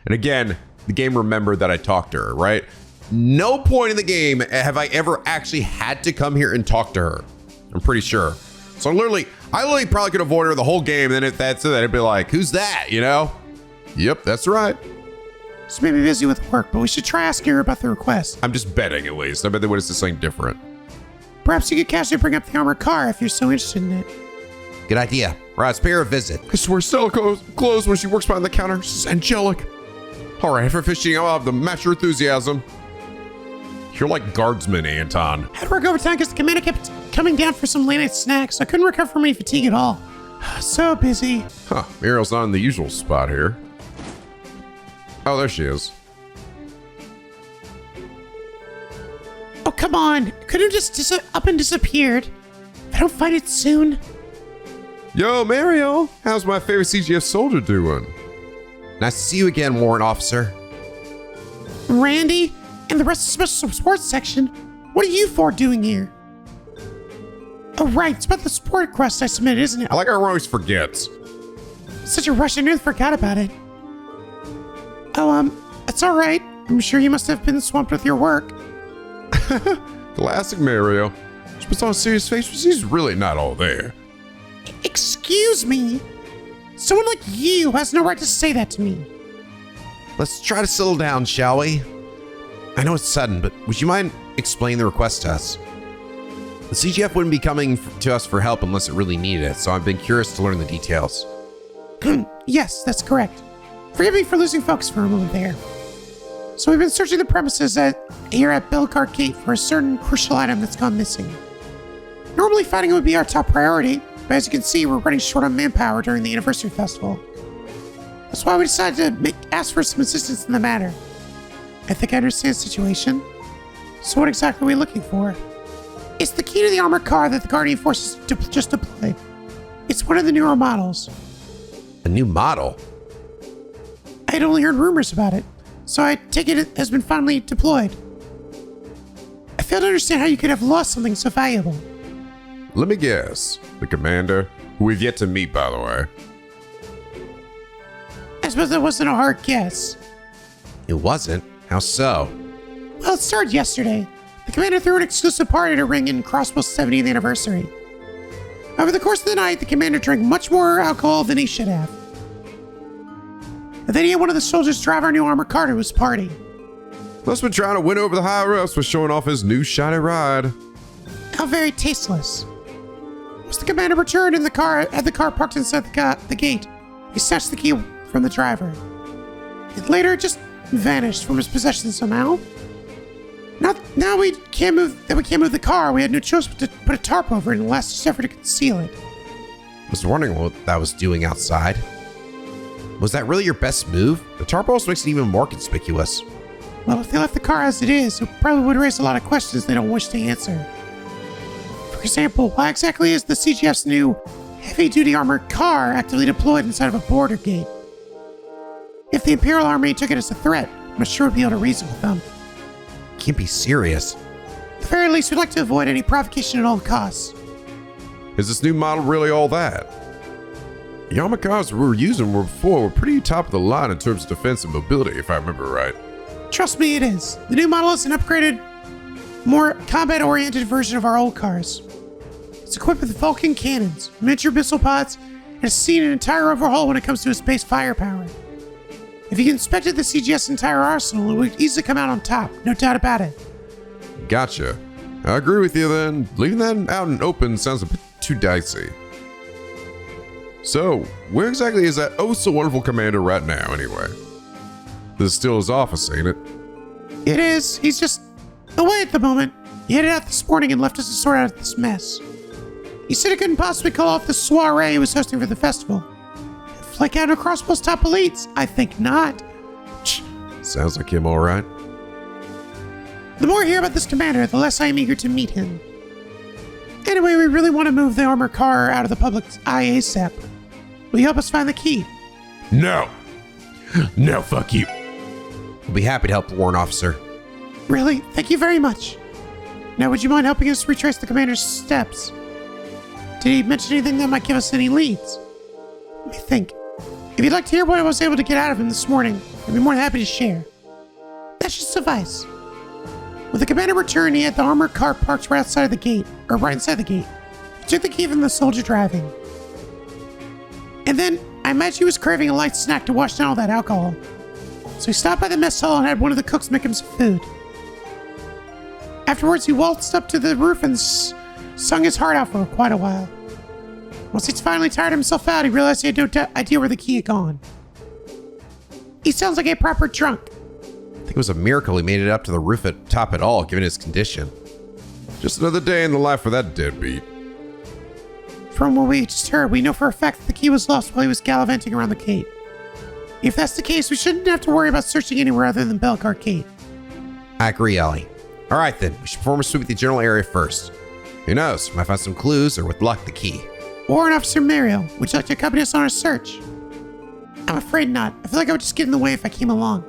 Speaker 1: And again, the game remembered that I talked to her, right? No point in the game have I ever actually had to come here and talk to her. I'm pretty sure. So I literally probably could avoid her the whole game. And then if that's it, I'd be like, who's that? You know? Yep, that's right.
Speaker 3: She may be busy with work, but we should try asking her about the request.
Speaker 1: I'm just betting at least. I bet they would have said something different.
Speaker 3: Perhaps you could casually bring up the armored car if you're so interested in it.
Speaker 2: Good idea. Right, let's pay her a visit.
Speaker 4: I swear Stella glows when she works behind the counter. She's angelic.
Speaker 1: All right, for fishing, I'll have to match your enthusiasm. You're like guardsman, Anton.
Speaker 3: I had to work overtime because the commander kept coming down for some late-night snacks, so I couldn't recover from any fatigue at all. So busy.
Speaker 4: Huh, Mireille's not in the usual spot here. Oh, there she is.
Speaker 3: Oh, come on. Couldn't have just up and disappeared. If I don't find it soon.
Speaker 4: Yo, Mireille, how's my favorite CGF soldier doing?
Speaker 2: Nice to see you again, Warrant Officer.
Speaker 3: Randy and the rest of the Special Sports section, what are you four doing here? Oh, right. It's about the sport request I submitted, isn't it?
Speaker 1: I like how everyone always forgets.
Speaker 3: Such a rush, I nearly forgot about it. Oh, it's all right. I'm sure you must have been swamped with your work.
Speaker 4: Classic Mireille. She puts on a serious face, but she's really not all there.
Speaker 3: Excuse me? Someone like you has no right to say that to me.
Speaker 2: Let's try to settle down, shall we? I know it's sudden, but would you mind explaining the request to us? The CGF wouldn't be coming to us for help unless it really needed it, so I've been curious to learn the details.
Speaker 3: Yes, that's correct. Forgive me for losing focus for a moment there. So we've been searching the premises here at Belcar Gate for a certain crucial item that's gone missing. Normally finding it would be our top priority, but as you can see, we're running short on manpower during the anniversary festival. That's why we decided to ask for some assistance in the matter. I think I understand the situation. So what exactly are we looking for? It's the key to the armored car that the Guardian Forces just deployed. It's one of the newer models.
Speaker 2: A new model?
Speaker 3: I had only heard rumors about it, so I take it has been finally deployed. I fail to understand how you could have lost something so valuable.
Speaker 4: Let me guess. The commander, who we've yet to meet, by the way.
Speaker 3: I suppose that wasn't a hard guess.
Speaker 2: It wasn't? How so?
Speaker 3: Well, it started yesterday. The commander threw an exclusive party to ring in Crossbell's 70th anniversary. Over the course of the night, the commander drank much more alcohol than he should have. And then he had one of the soldiers drive our new armored car to his party.
Speaker 4: Must have been trying to win over the higher-ups with showing off his new shiny ride.
Speaker 3: How very tasteless. Once the commander returned in the car, had the car parked inside the gate, he snatched the key from the driver. And later, it just vanished from his possession somehow. Now we can't move the car. We had no choice but to put a tarp over it in a last effort to conceal it.
Speaker 2: I was wondering what that was doing outside. Was that really your best move? The tarp also makes it even more conspicuous.
Speaker 3: Well, if they left the car as it is, it probably would raise a lot of questions they don't wish to answer. For example, why exactly is the CGF's new heavy-duty armored car actively deployed inside of a border gate? If the Imperial Army took it as a threat, I'm sure we'd be able to reason with them.
Speaker 2: Can't be serious.
Speaker 3: At the very least, we'd like to avoid any provocation at all costs.
Speaker 4: Is this new model really all that? The armored cars we were using before were pretty top of the line in terms of defense and mobility, if I remember right.
Speaker 3: Trust me, it is. The new model is an upgraded, more combat-oriented version of our old cars. It's equipped with Vulcan cannons, miniature missile pods, and has seen an entire overhaul when it comes to its base firepower. If you inspected the CGS entire arsenal, it would easily come out on top, no doubt about it.
Speaker 4: Gotcha. I agree with you then. Leaving that out in open sounds a bit too dicey. So, where exactly is that oh so wonderful commander right now, anyway? This is still his office, ain't it?
Speaker 3: It is. He's just away at the moment. He headed out this morning and left us to sort out this mess. He said he couldn't possibly call off the soiree he was hosting for the festival. Flick out of Crossbell's top elites? I think not.
Speaker 1: Sounds like him all right.
Speaker 3: The more I hear about this commander, the less I am eager to meet him. Anyway, we really want to move the armored car out of the public's eye ASAP. Will you help us find the key?
Speaker 4: No. No, fuck you.
Speaker 2: We'll be happy to help the warrant officer.
Speaker 3: Really? Thank you very much. Now, would you mind helping us retrace the commander's steps? Did he mention anything that might give us any leads? Let me think. If you'd like to hear what I was able to get out of him this morning, I'd be more than happy to share. That should suffice. When the commander returned, he had the armored car parked right outside of the gate, or right inside the gate. He took the key from the soldier driving. And then, I imagine he was craving a light snack to wash down all that alcohol. So he stopped by the mess hall and had one of the cooks make him some food. Afterwards, he waltzed up to the roof and sung his heart out for quite a while. Once he'd finally tired himself out, he realized he had no idea where the key had gone. He sounds like a proper drunk.
Speaker 2: I think it was a miracle he made it up to the roof at top at all, given his condition.
Speaker 1: Just another day in the life of that deadbeat.
Speaker 3: From what we just heard, we know for a fact that the key was lost while he was gallivanting around the gate. If that's the case, we shouldn't have to worry about searching anywhere other than Belcar Gate.
Speaker 2: I agree, Elie. All right, then. We should perform a sweep of the general area first. Who knows? We might find some clues, or with luck, the key.
Speaker 3: Warrant Officer Mireille, would you like to accompany us on our search? I'm afraid not. I feel like I would just get in the way if I came along.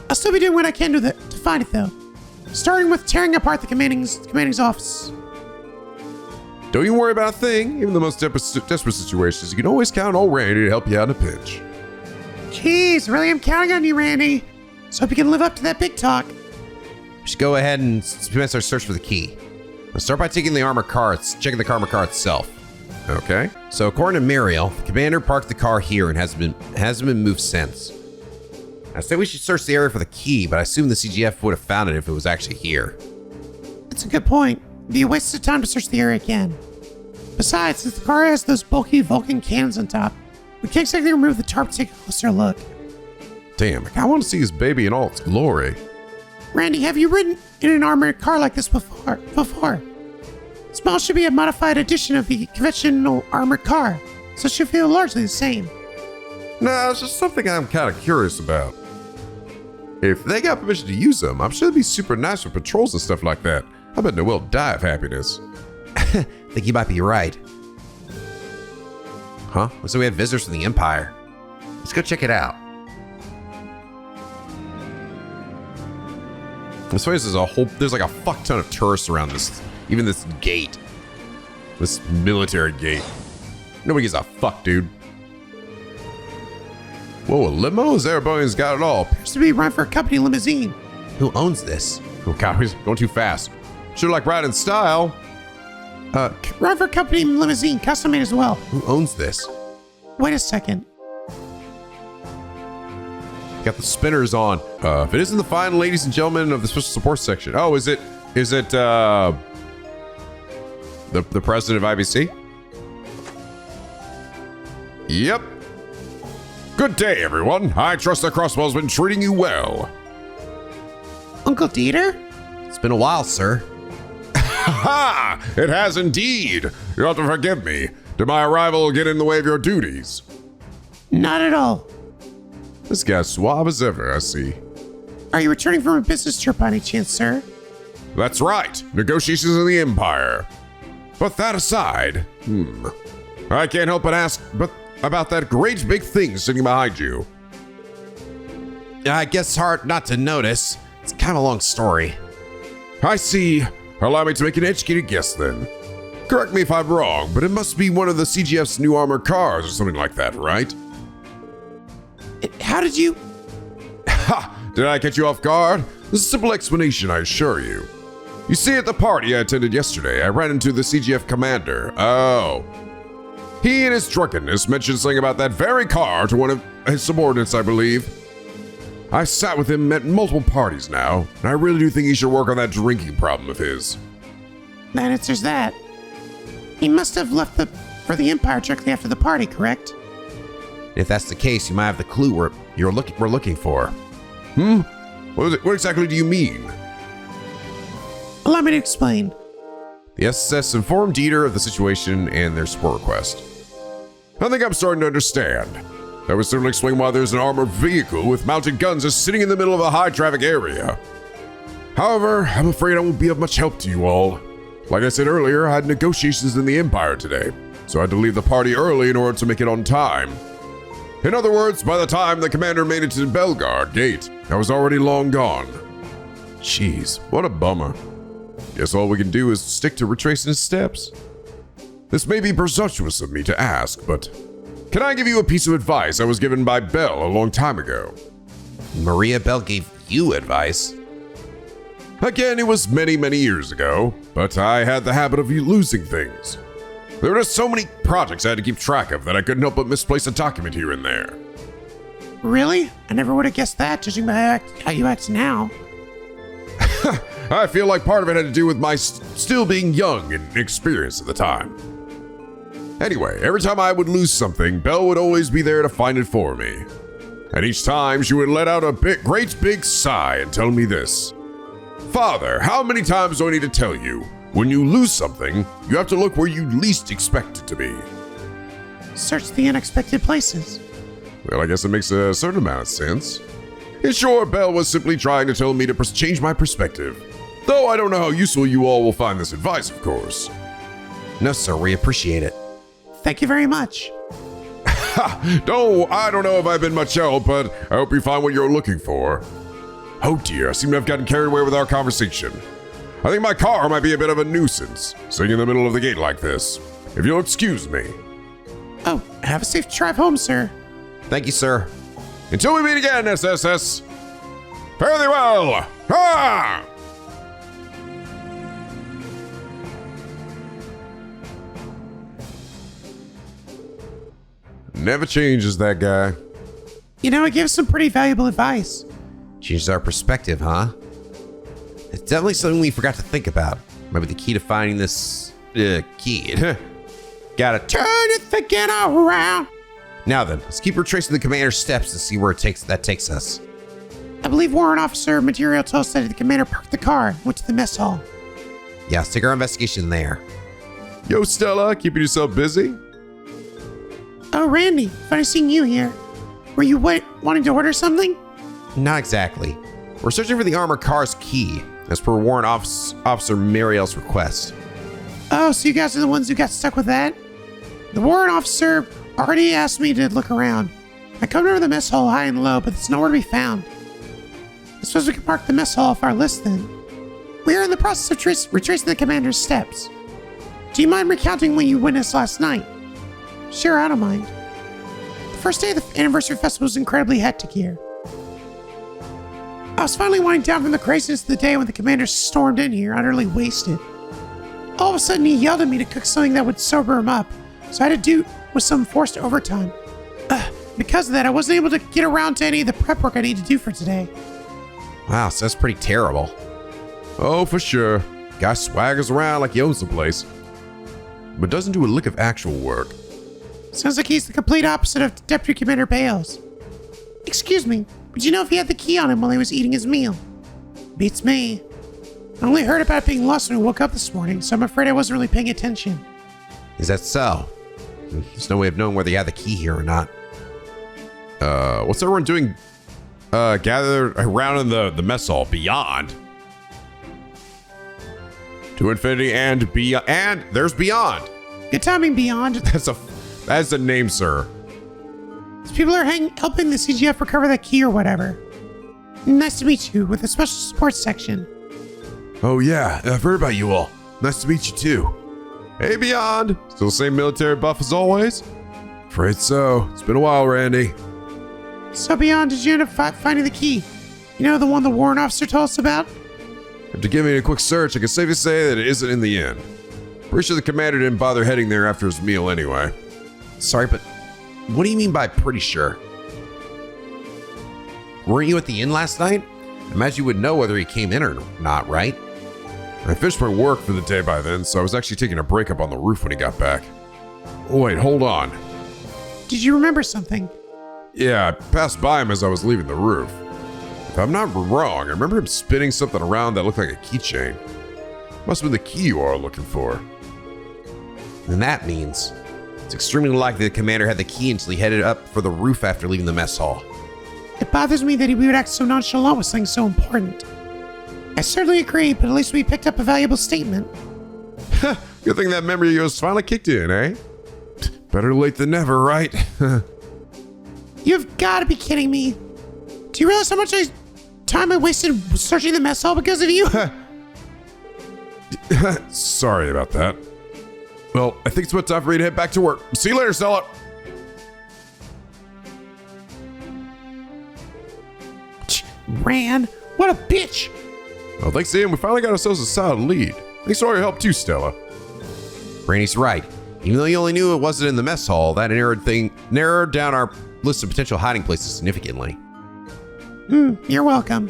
Speaker 3: I'll still be doing what I can to find it, though. Starting with tearing apart the commanding's office.
Speaker 1: Don't you worry about a thing. Even the most desperate situations, you can always count on old Randy to help you out in a pinch.
Speaker 3: Jeez, really am counting on you, Randy. So hope you can live up to that big talk.
Speaker 2: We should go ahead and commence our search for the key. Let's start by checking the armored car itself.
Speaker 1: Okay.
Speaker 2: So according to Mireille, the commander parked the car here and hasn't been moved since. I say we should search the area for the key, but I assume the CGF would have found it if it was actually here.
Speaker 3: That's a good point. It'd be a waste of time to search the area again. Besides, since the car has those bulky Vulcan cannons on top, we can't exactly remove the tarp to take a closer look.
Speaker 1: Damn, I want to see his baby in all its glory.
Speaker 3: Randy, have you ridden in an armored car like this before? This model should be a modified edition of the conventional armored car, so it should feel largely the same.
Speaker 1: Nah, it's just something I'm kind of curious about. If they got permission to use them, I'm sure it'd be super nice for patrols and stuff like that. I bet they will die of happiness.
Speaker 2: I think you might be right. Huh? Looks like we have visitors from the Empire. Let's go check it out.
Speaker 1: This place is there's like a fuck ton of tourists around this, even this gate. This military gate. Nobody gives a fuck, dude. Whoa, a limo? Is everybody's got it all?
Speaker 3: Appears to be run for a company limousine.
Speaker 2: Who owns this?
Speaker 1: Oh god, he's going too fast. Should like ride in style.
Speaker 3: Run for a company limousine, custom made as well.
Speaker 2: Who owns this?
Speaker 3: Wait a second.
Speaker 1: Got the spinners on. If it isn't the fine ladies and gentlemen of the special support section. Oh, is it the president of IBC? Yep. Good day, everyone. I trust that Crossbell's been treating you well.
Speaker 3: Uncle Dieter?
Speaker 2: It's been a while, sir.
Speaker 1: Ha! It has indeed. You'll have to forgive me. Did my arrival get in the way of your duties?
Speaker 3: Not at all.
Speaker 1: This guy's suave as ever, I see.
Speaker 3: Are you returning from a business trip by any chance, sir?
Speaker 1: That's right. Negotiations in the Empire. But that aside, I can't help but ask about that great big thing sitting behind you.
Speaker 2: I guess it's hard not to notice. It's kind of a long story.
Speaker 1: I see. Allow me to make an educated guess then. Correct me if I'm wrong, but it must be one of the CGF's new armored cars or something like that, right?
Speaker 3: How did you...
Speaker 1: Ha! Did I catch you off guard? This is a simple explanation, I assure you. You see, at the party I attended yesterday, I ran into the CGF commander. Oh. He in his drunkenness mentioned something about that very car to one of his subordinates, I believe. I sat with him at multiple parties now, and I really do think he should work on that drinking problem of his.
Speaker 3: That answers that. He must have left for the Empire directly after the party, correct?
Speaker 2: If that's the case, you might have the clue we're looking for.
Speaker 1: What exactly do you mean?
Speaker 3: Allow me to explain.
Speaker 1: The SSS informed Dieter of the situation and their support request. I think I'm starting to understand. That would certainly explain why there's an armored vehicle with mounted guns just sitting in the middle of a high-traffic area. However, I'm afraid I won't be of much help to you all. Like I said earlier, I had negotiations in the Empire today, so I had to leave the party early in order to make it on time. In other words, by the time the commander made it to Belgard Gate, I was already long gone. Jeez, what a bummer. Guess all we can do is stick to retracing his steps. This may be presumptuous of me to ask, but can I give you a piece of advice I was given by Bell a long time ago?
Speaker 2: Maria Bell gave you advice.
Speaker 1: Again, it was many, many years ago, but I had the habit of losing things. There were just so many projects I had to keep track of that I couldn't help but misplace a document here and there.
Speaker 3: Really? I never would have guessed that, judging by how you act now.
Speaker 1: I feel like part of it had to do with my still being young and inexperienced at the time. Anyway, every time I would lose something, Belle would always be there to find it for me. And each time she would let out a great big sigh and tell me this. Father, how many times do I need to tell you? When you lose something, you have to look where you least expect it to be.
Speaker 3: Search the unexpected places.
Speaker 1: Well, I guess it makes a certain amount of sense. In short, Belle was simply trying to tell me to change my perspective. Though I don't know how useful you all will find this advice, of course.
Speaker 2: No, sir, we appreciate it.
Speaker 3: Thank you very much.
Speaker 1: I don't know if I've been much help, but I hope you find what you're looking for. Oh dear, I seem to have gotten carried away with our conversation. I think my car might be a bit of a nuisance, sitting in the middle of the gate like this. If you'll excuse me.
Speaker 3: Oh, have a safe drive home, sir.
Speaker 2: Thank you, sir.
Speaker 1: Until we meet again, SSS. Fare thee well. Ha! Never changes, that guy.
Speaker 3: You know, it gives some pretty valuable advice.
Speaker 2: Changes our perspective, huh? It's definitely something we forgot to think about. Maybe the key to finding this key. Gotta turn it thinking around. Now then, let's keep retracing the commander's steps to see where that takes us.
Speaker 3: I believe Warrant Officer Material told us that the commander parked the car and went to the mess hall.
Speaker 2: Yeah, let's take our investigation there.
Speaker 1: Yo, Stella, keeping yourself busy?
Speaker 3: Oh, Randy, funny seeing you here. Were you wanting to order something?
Speaker 2: Not exactly. We're searching for the armored car's key, as per Warrant Officer Mireille's request.
Speaker 3: Oh, so you guys are the ones who got stuck with that? The Warrant Officer already asked me to look around. I covered over the mess hall high and low, but it's nowhere to be found. I suppose we can mark the mess hall off our list then. We are in the process of retracing the commander's steps. Do you mind recounting what you witnessed last night? Sure, I don't mind. The first day of the anniversary festival was incredibly hectic here. I was finally winding down from the craziness of the day when the commander stormed in here, utterly wasted. All of a sudden, he yelled at me to cook something that would sober him up, so I had to do with some forced overtime. Because of that, I wasn't able to get around to any of the prep work I need to do for today.
Speaker 2: Wow, so that's pretty terrible.
Speaker 1: Oh, for sure. Guy swaggers around like he owns the place, but doesn't do a lick of actual work.
Speaker 3: Sounds like he's the complete opposite of Deputy Commander Bales. Excuse me, but you know if he had the key on him while he was eating his meal? Beats me. I only heard about it being lost when I woke up this morning, so I'm afraid I wasn't really paying attention.
Speaker 2: Is that so? There's no way of knowing whether he had the key here or not.
Speaker 1: What's everyone doing? Gathered around in the mess hall beyond. To infinity and beyond. And there's beyond.
Speaker 3: Good timing, Beyond.
Speaker 1: That's a name, sir.
Speaker 3: These people are helping the CGF recover that key or whatever. Nice to meet you, with a special support section.
Speaker 1: Oh yeah, I've heard about you all. Nice to meet you too. Hey, Beyond. Still the same military buff as always? Afraid so. It's been a while, Randy.
Speaker 3: So Beyond, did you end up finding the key? You know, the one the warrant officer told us about?
Speaker 1: After giving it a quick search, I can safely say that it isn't in the inn. Pretty sure the commander didn't bother heading there after his meal anyway.
Speaker 2: Sorry, but what do you mean by pretty sure? Weren't you at the inn last night? I imagine you would know whether he came in or not, right?
Speaker 1: I finished my work for the day by then, so I was actually taking a break up on the roof when he got back. Oh, wait, hold on.
Speaker 3: Did you remember something?
Speaker 1: Yeah, I passed by him as I was leaving the roof. If I'm not wrong, I remember him spinning something around that looked like a keychain.
Speaker 4: Must have been the key you are looking for.
Speaker 2: And that means it's extremely likely the commander had the key until he headed up for the roof after leaving the mess hall.
Speaker 3: It bothers me that he would act so nonchalant with something so important. I certainly agree, but at least we picked up a valuable statement.
Speaker 4: Good thing that memory of yours finally kicked in, eh? Better late than never, right?
Speaker 3: You've got to be kidding me. Do you realize how much time I wasted searching the mess hall because of you?
Speaker 4: Sorry about that. Well, I think it's about time for me to head back to work. See you later, Stella.
Speaker 3: Ran. What a bitch.
Speaker 4: Well, thanks to him, we finally got ourselves a solid lead. Thanks for all your help too, Stella.
Speaker 2: Brainy's right. Even though you only knew it wasn't in the mess hall, that narrowed down our list of potential hiding places significantly.
Speaker 3: You're welcome.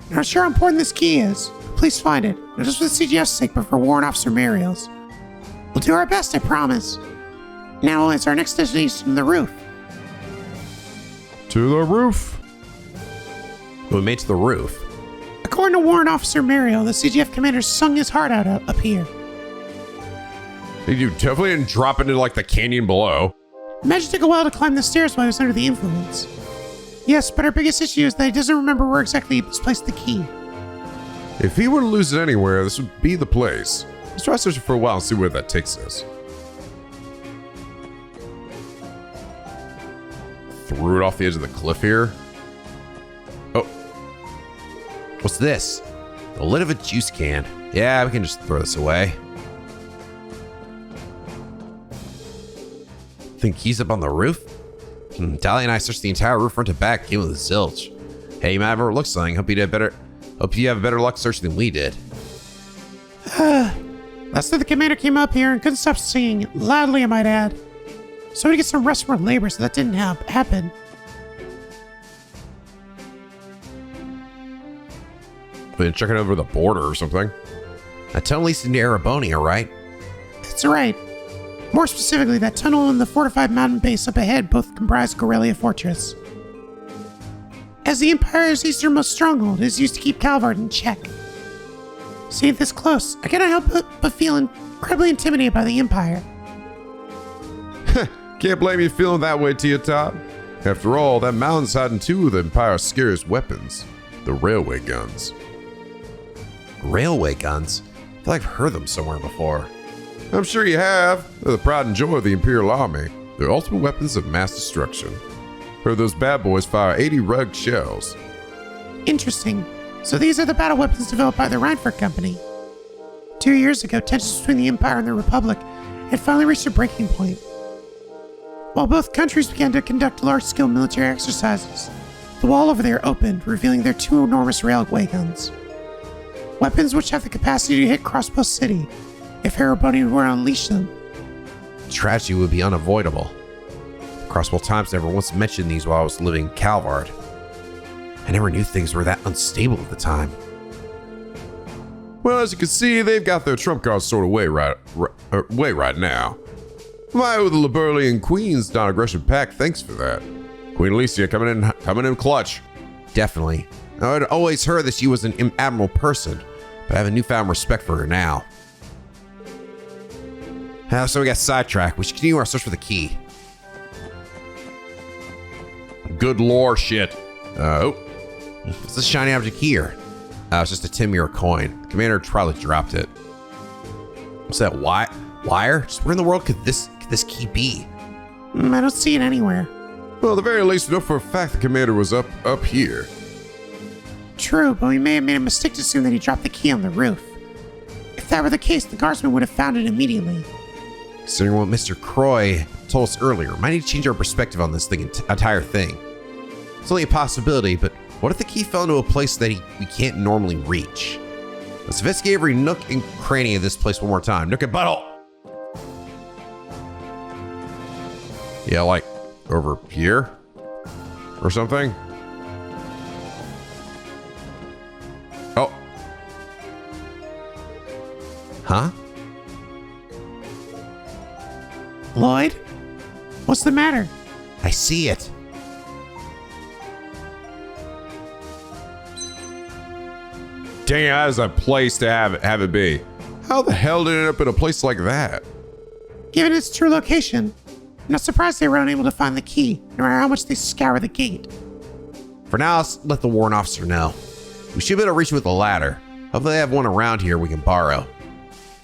Speaker 3: I'm not sure how important this key is. Please find it. Not just for the CGF's sake, but for Warrant Officer Mireille's. We'll do our best, I promise. Now it's our next destination, the roof.
Speaker 4: To the roof.
Speaker 2: We made to the roof.
Speaker 3: According to Warrant Officer Mireille, the CGF commander sung his heart out up here.
Speaker 4: You definitely didn't drop into like the canyon below.
Speaker 3: Imagine it took a while to climb the stairs while he was under the influence. Yes, but our biggest issue is that he doesn't remember where exactly he misplaced the key.
Speaker 4: If he were to lose it anywhere, this would be the place. Let's try searching for a while and see where that takes us. Threw it off the edge of the cliff here. Oh,
Speaker 2: What's this? The lid of a juice can. Yeah, we can just throw this away. Think he's up on the roof? Dahlia and I searched the entire roof front to back, came with a zilch. Hey, you might have overlooked something. Hope you have better luck searching than we did.
Speaker 3: Last night the commander came up here and couldn't stop singing, loudly I might add. So we get some rest from our labor, so that didn't happen.
Speaker 4: been checking over the border or something.
Speaker 2: That tunnel leads into Arabonia, right?
Speaker 3: That's right. More specifically, that tunnel and the fortified mountain base up ahead both comprise Corellia Fortress. As the Empire's easternmost stronghold, it is used to keep Calvard in check. Seeing this close, I cannot help but feel incredibly intimidated by the Empire.
Speaker 4: Can't blame you feeling that way, Tio Todd. After all, that mountain's hiding two of the Empire's scariest weapons, the railway guns.
Speaker 2: Railway guns? I feel like I've heard them somewhere before.
Speaker 4: I'm sure you have. They're the pride and joy of the Imperial Army. They're ultimate weapons of mass destruction. Heard those bad boys fire 80 rugged shells.
Speaker 3: Interesting. So these are the battle weapons developed by the Reinford Company. 2 years ago, tensions between the Empire and the Republic had finally reached a breaking point. While both countries began to conduct large-scale military exercises, the wall over there opened, revealing their two enormous railway guns. Weapons which have the capacity to hit Crossbell City if Arabonia were to unleash them.
Speaker 2: Tragedy would be unavoidable. Crossbell Times never once mentioned these while I was living in Calvard. I never knew things were that unstable at the time.
Speaker 4: Well, as you can see, they've got their trump cards sort of way right now. My owe the Liberlian Queen's non-aggression pact thanks for that. Queen Alicia coming in clutch.
Speaker 2: Definitely. I'd always heard that she was an admirable person, but I have a newfound respect for her now. So we got sidetracked. We should continue our search for the key.
Speaker 4: Good lore shit.
Speaker 2: What's this shiny object here? It's just a Timir coin. The commander probably dropped it. What's that, wire? Just where in the world could this key be?
Speaker 3: I don't see it anywhere.
Speaker 4: Well, at the very least, we know for a fact the commander was up here.
Speaker 3: True, but we may have made a mistake to assume that he dropped the key on the roof. If that were the case, the guardsman would have found it immediately.
Speaker 2: Considering what Mr. Croy told us earlier, might need to change our perspective on this entire thing. It's only a possibility, but what if the key fell into a place that we can't normally reach? Let's investigate every nook and cranny of this place one more time. Nook and butthole!
Speaker 4: Yeah, like over here or something. Oh.
Speaker 2: Huh?
Speaker 3: Lloyd? What's the matter?
Speaker 2: I see it.
Speaker 4: Dang, that is a place to have it be.
Speaker 1: How the hell did it end up in a place like that?
Speaker 3: Given its true location, I'm not surprised they were unable to find the key, no matter how much they scour the gate.
Speaker 2: For now, let's let the warrant officer know. We should be able to reach with a ladder. Hopefully they have one around here we can borrow.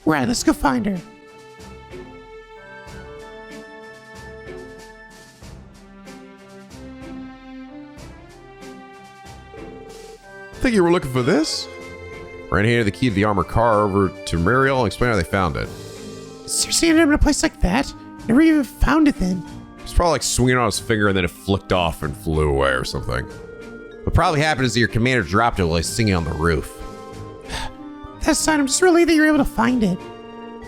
Speaker 3: Right, let's go find her.
Speaker 1: I think you were looking for this? Ran handed the key to the armored car over to Mireille and explained how they found it.
Speaker 3: Seriously, ended up in a place like that? Never even found it then.
Speaker 1: It's probably like swinging on his finger and then it flicked off and flew away or something.
Speaker 2: What probably happened is that your commander dropped it while he's singing on the roof.
Speaker 3: That's fine, I'm just relieved that you're able to find it.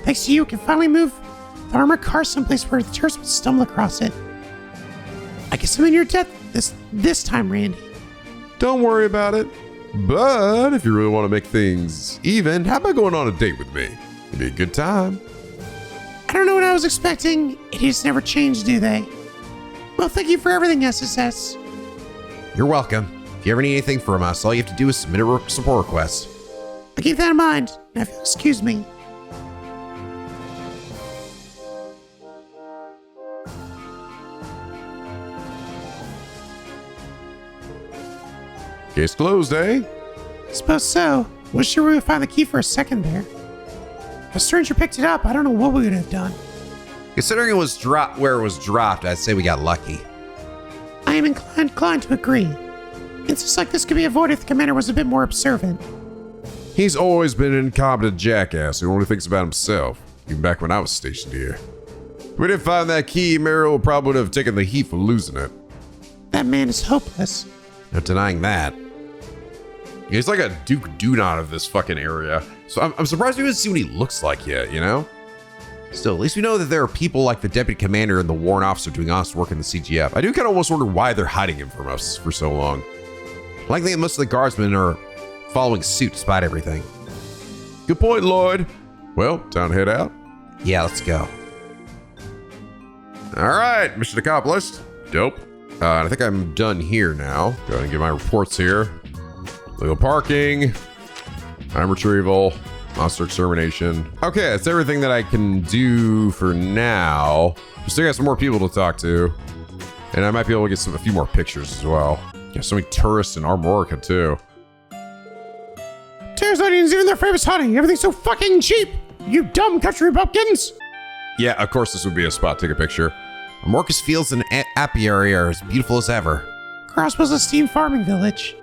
Speaker 3: Thanks to you, we can finally move the armored car someplace where the tourists would stumble across it. I guess I'm in your debt this time, Randy.
Speaker 1: Don't worry about it. But if you really want to make things even, how about going on a date with me? It'd be a good time.
Speaker 3: I don't know what I was expecting. Idiots never change, do they? Well, thank you for everything, SSS.
Speaker 2: You're welcome. If you ever need anything from us, all you have to do is submit a support request.
Speaker 3: I'll keep that in mind. Now, if you'll excuse me.
Speaker 1: Case closed, eh?
Speaker 3: I suppose so. Was sure we would find the key for a second there. If a stranger picked it up, I don't know what we would have done.
Speaker 2: Considering it was dropped where it was dropped, I'd say we got lucky.
Speaker 3: I am inclined to agree. Instances like this could be avoided if the commander was a bit more observant.
Speaker 1: He's always been an incompetent jackass who only thinks about himself, even back when I was stationed here. If we didn't find that key, Mireille probably would have taken the heat for losing it.
Speaker 3: That man is hopeless.
Speaker 2: No denying that.
Speaker 1: He's like a Duke Dunot of this fucking area. So I'm surprised we haven't seen what he looks like yet, you know?
Speaker 2: Still, at least we know that there are people like the deputy commander and the warrant officer doing honest work in the CGF.
Speaker 1: I do kind of almost wonder why they're hiding him from us for so long.
Speaker 2: Likely that most of the guardsmen are following suit despite everything.
Speaker 1: Good point, Lloyd. Well, time to head out.
Speaker 2: Yeah, let's go.
Speaker 1: All right, mission accomplished. Dope. I think I'm done here now. Go ahead and get my reports here. Legal parking, time retrieval, monster extermination. Okay, that's everything that I can do for now. We still got some more people to talk to. And I might be able to get a few more pictures as well. Got so many tourists in Armorica too.
Speaker 3: Terrace Indians, even their famous hunting. Everything's so fucking cheap. You dumb country bumpkins.
Speaker 1: Yeah, of course this would be a spot to take a picture.
Speaker 2: Amorcus Fields and Apiary are as beautiful as ever.
Speaker 3: Crossbell's a steam farming village.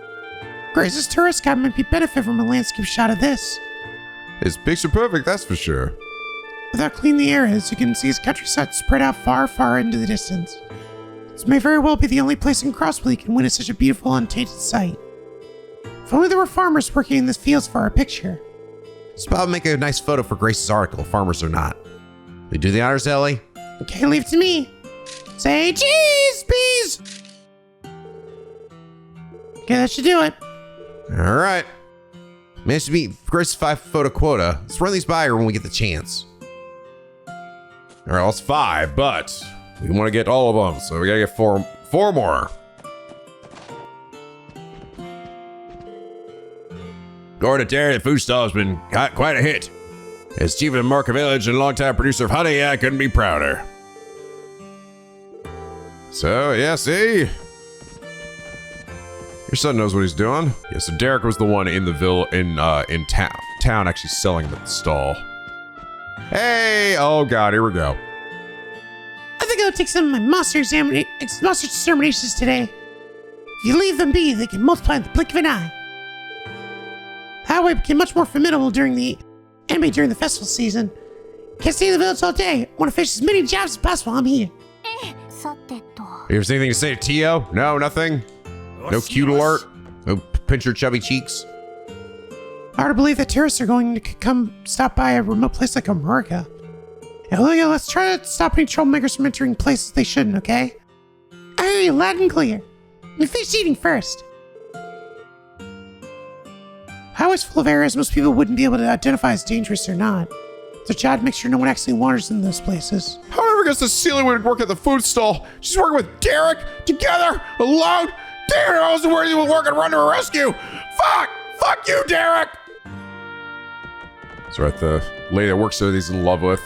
Speaker 3: Grace's tourist guide might be benefit from a landscape shot of this.
Speaker 1: It's picture perfect, that's for sure.
Speaker 3: Without cleaning the air is, you can see his countryside spread out far, far into the distance. This may very well be the only place in Crossbell you can witness such a beautiful, untainted sight. If only there were farmers working in the fields for our picture.
Speaker 2: This will probably make a nice photo for Grace's article, farmers or not. We do the honors, Elie?
Speaker 3: Okay, leave it to me. Say cheese, please. Okay, that should do it.
Speaker 2: All right. Managed to meet Grace's 5-photo quota. Let's run these by her when we get the chance.
Speaker 1: All right, well, it's 5, but we want to get all of them, so we gotta get four more. Going to Terry, the food stall has been quite a hit. As chief of Marca Village and longtime producer of honey, I couldn't be prouder. So, yeah, see? Your son knows what he's doing. Yeah, so Derek was the one in the in town actually selling them at the stall. Hey, oh god, here we go.
Speaker 3: I think I'll take some of my monster exterminations today. If you leave them be, they can multiply in the blink of an eye. That way became much more formidable during the festival season. Can't stay in the village all day. I want to finish as many jobs as possible. I'm here.
Speaker 1: You ever seen anything to say to Tio? No, nothing? No cute alert? No pinch your chubby cheeks?
Speaker 3: Hard to believe that tourists are going to come stop by a remote place like Armorica. Yeah, let's try to stop any troublemakers from entering places they shouldn't, okay? I hear you loud and clear. We finish eating first. Highway's full of areas most people wouldn't be able to identify as dangerous or not. It's a job to make sure no one actually wanders in those places.
Speaker 1: However, guess Cecilia would work at the food stall. She's working with Derek, together, alone. Derek knows where you would work and run to her rescue. Fuck you, Derek. That's right, the lady that works there that he's in love with.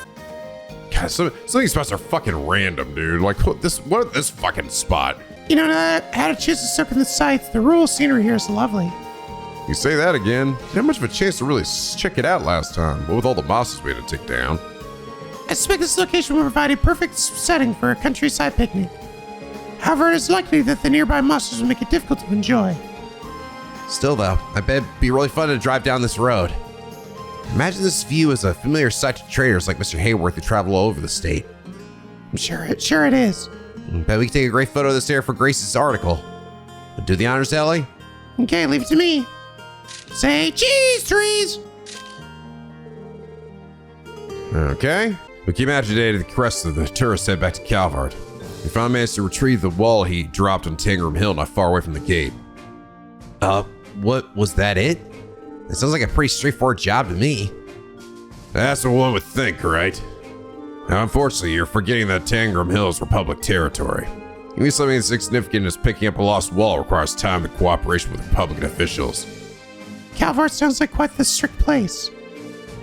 Speaker 1: God, some of these spots are fucking random, dude. Like, what this fucking spot?
Speaker 3: You know, I had a chance to soak in the sights. The rural scenery here is lovely.
Speaker 1: You say that again. You didn't have much of a chance to really check it out last time. What with all the bosses we had to take down.
Speaker 3: I suspect this location will provide a perfect setting for a countryside picnic. However, it is likely that the nearby monsters will make it difficult to enjoy.
Speaker 2: Still, though, I bet it'd be really fun to drive down this road. Imagine this view as a familiar sight to traders like Mr. Hayworth who travel all over the state.
Speaker 3: I'm sure it is.
Speaker 2: I bet we can take a great photo of this area for Grace's article. Do the honors, Ellie?
Speaker 3: Okay, leave it to me. Say cheese, trees!
Speaker 1: Okay. We keep agitated the rest of the tourists head back to Calvard. We finally managed to retrieve the wall he dropped on Tangram Hill not far away from the gate.
Speaker 2: What was that it? It sounds like a pretty straightforward job to me.
Speaker 1: That's what one would think, right? Now, unfortunately, you're forgetting that Tangram Hill is Republic territory. Even something as significant as picking up a lost wall requires time and cooperation with Republican officials.
Speaker 3: Calvart sounds like quite the strict place.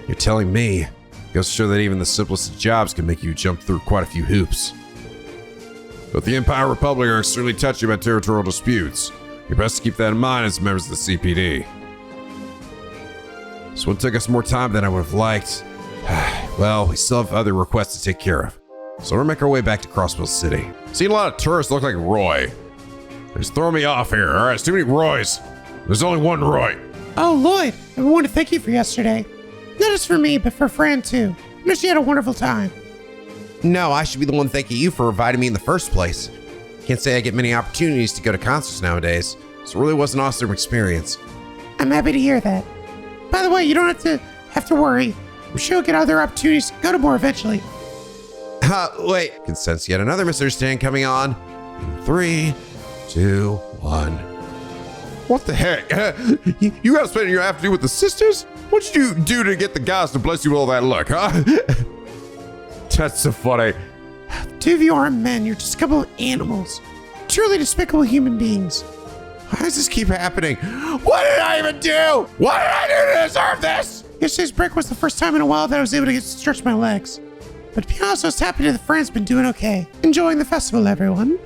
Speaker 1: You're telling me? Goes to show that even the simplest of jobs can make you jump through quite a few hoops. But the Empire and Republic are extremely touchy about territorial disputes. You're best to keep that in mind as members of the CPD. This one took us more time than I would have liked. Well, we still have other requests to take care of. So we'll make our way back to Crossbell City. Seen a lot of tourists look like Roy. They're just throwing me off here. All right, it's too many Roys. There's only one Roy.
Speaker 3: Oh, Lloyd, I want to thank you for yesterday. Not just for me, but for Fran too. I know she had a wonderful time.
Speaker 2: No, I should be the one thanking you for inviting me in the first place. Can't say I get many opportunities to go to concerts nowadays, so it really was an awesome experience.
Speaker 3: I'm happy to hear that. By the way, you don't have to worry. I'm sure you'll get other opportunities to go to more eventually.
Speaker 2: Wait. Can sense yet another misunderstanding coming on. In 3, 2, 1.
Speaker 1: What the heck? You got to spend your afternoon with the sisters? What'd you do to get the guys to bless you with all that luck, huh? That's so funny.
Speaker 3: Two of you aren't men. You're just a couple of animals. Truly despicable human beings.
Speaker 1: Why does this keep happening? What did I even do? What did I do to deserve this?
Speaker 3: Yesterday's break was the first time in a while that I was able to stretch my legs. But to be honest, I was happy that Fran's been doing okay. Enjoying the festival, everyone.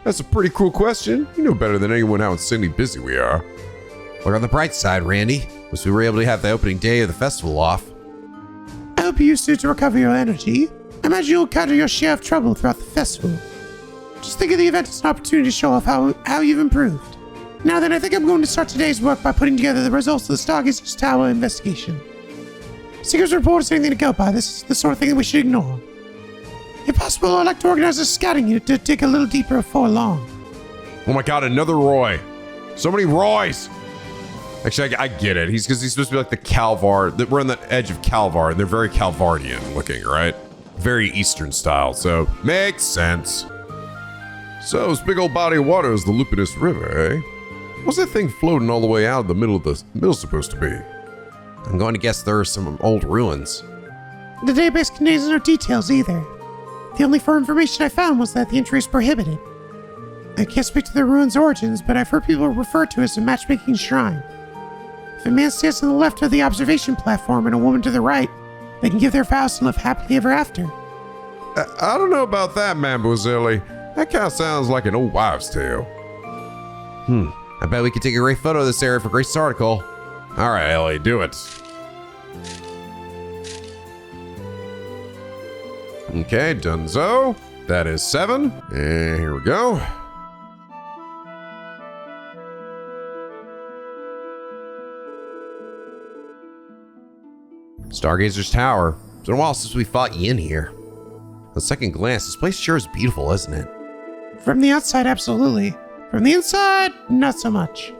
Speaker 1: That's a pretty cool question. You know better than anyone how insanely busy we are.
Speaker 2: Look on the bright side, Randy. Was we were able to have the opening day of the festival off.
Speaker 3: I hope you used it to recover your energy. I imagine you'll encounter your share of trouble throughout the festival. Just think of the event as an opportunity to show off how you've improved. Now then, I think I'm going to start today's work by putting together the results of the Stargazer's Tower investigation. Seeker's report is anything to go by. This is the sort of thing that we should ignore. If possible, I'd like to organize a scouting unit to dig a little deeper before long.
Speaker 1: Oh my god, another Roy. So many Roys. Actually, I get it. Because he's supposed to be like the Calvard. We're on the edge of Calvard. They're very Calvardian looking, right? Very Eastern style, so makes sense. So, this big old body of water is the Lupinus River, eh? What's that thing floating all the way out of the middle of the middle supposed to be?
Speaker 2: I'm going to guess there are some old ruins.
Speaker 3: The database contains no details either. The only firm information I found was that the entry is prohibited. I can't speak to the ruins' origins, but I've heard people refer to it as a matchmaking shrine. If a man stands on the left of the observation platform and a woman to the right, they can give their vows to live happily ever after.
Speaker 1: I don't know about that, Mademoiselle. That kind of sounds like an old wives' tale.
Speaker 2: I bet we could take a great photo of this area for Grace's article.
Speaker 1: All right, Ellie, do it. Okay, donezo. That is 7. And here we go.
Speaker 2: Stargazer's Tower. It's been a while since we fought you in here. On a second glance, this place sure is beautiful, isn't it?
Speaker 3: From the outside, absolutely. From the inside, not so much.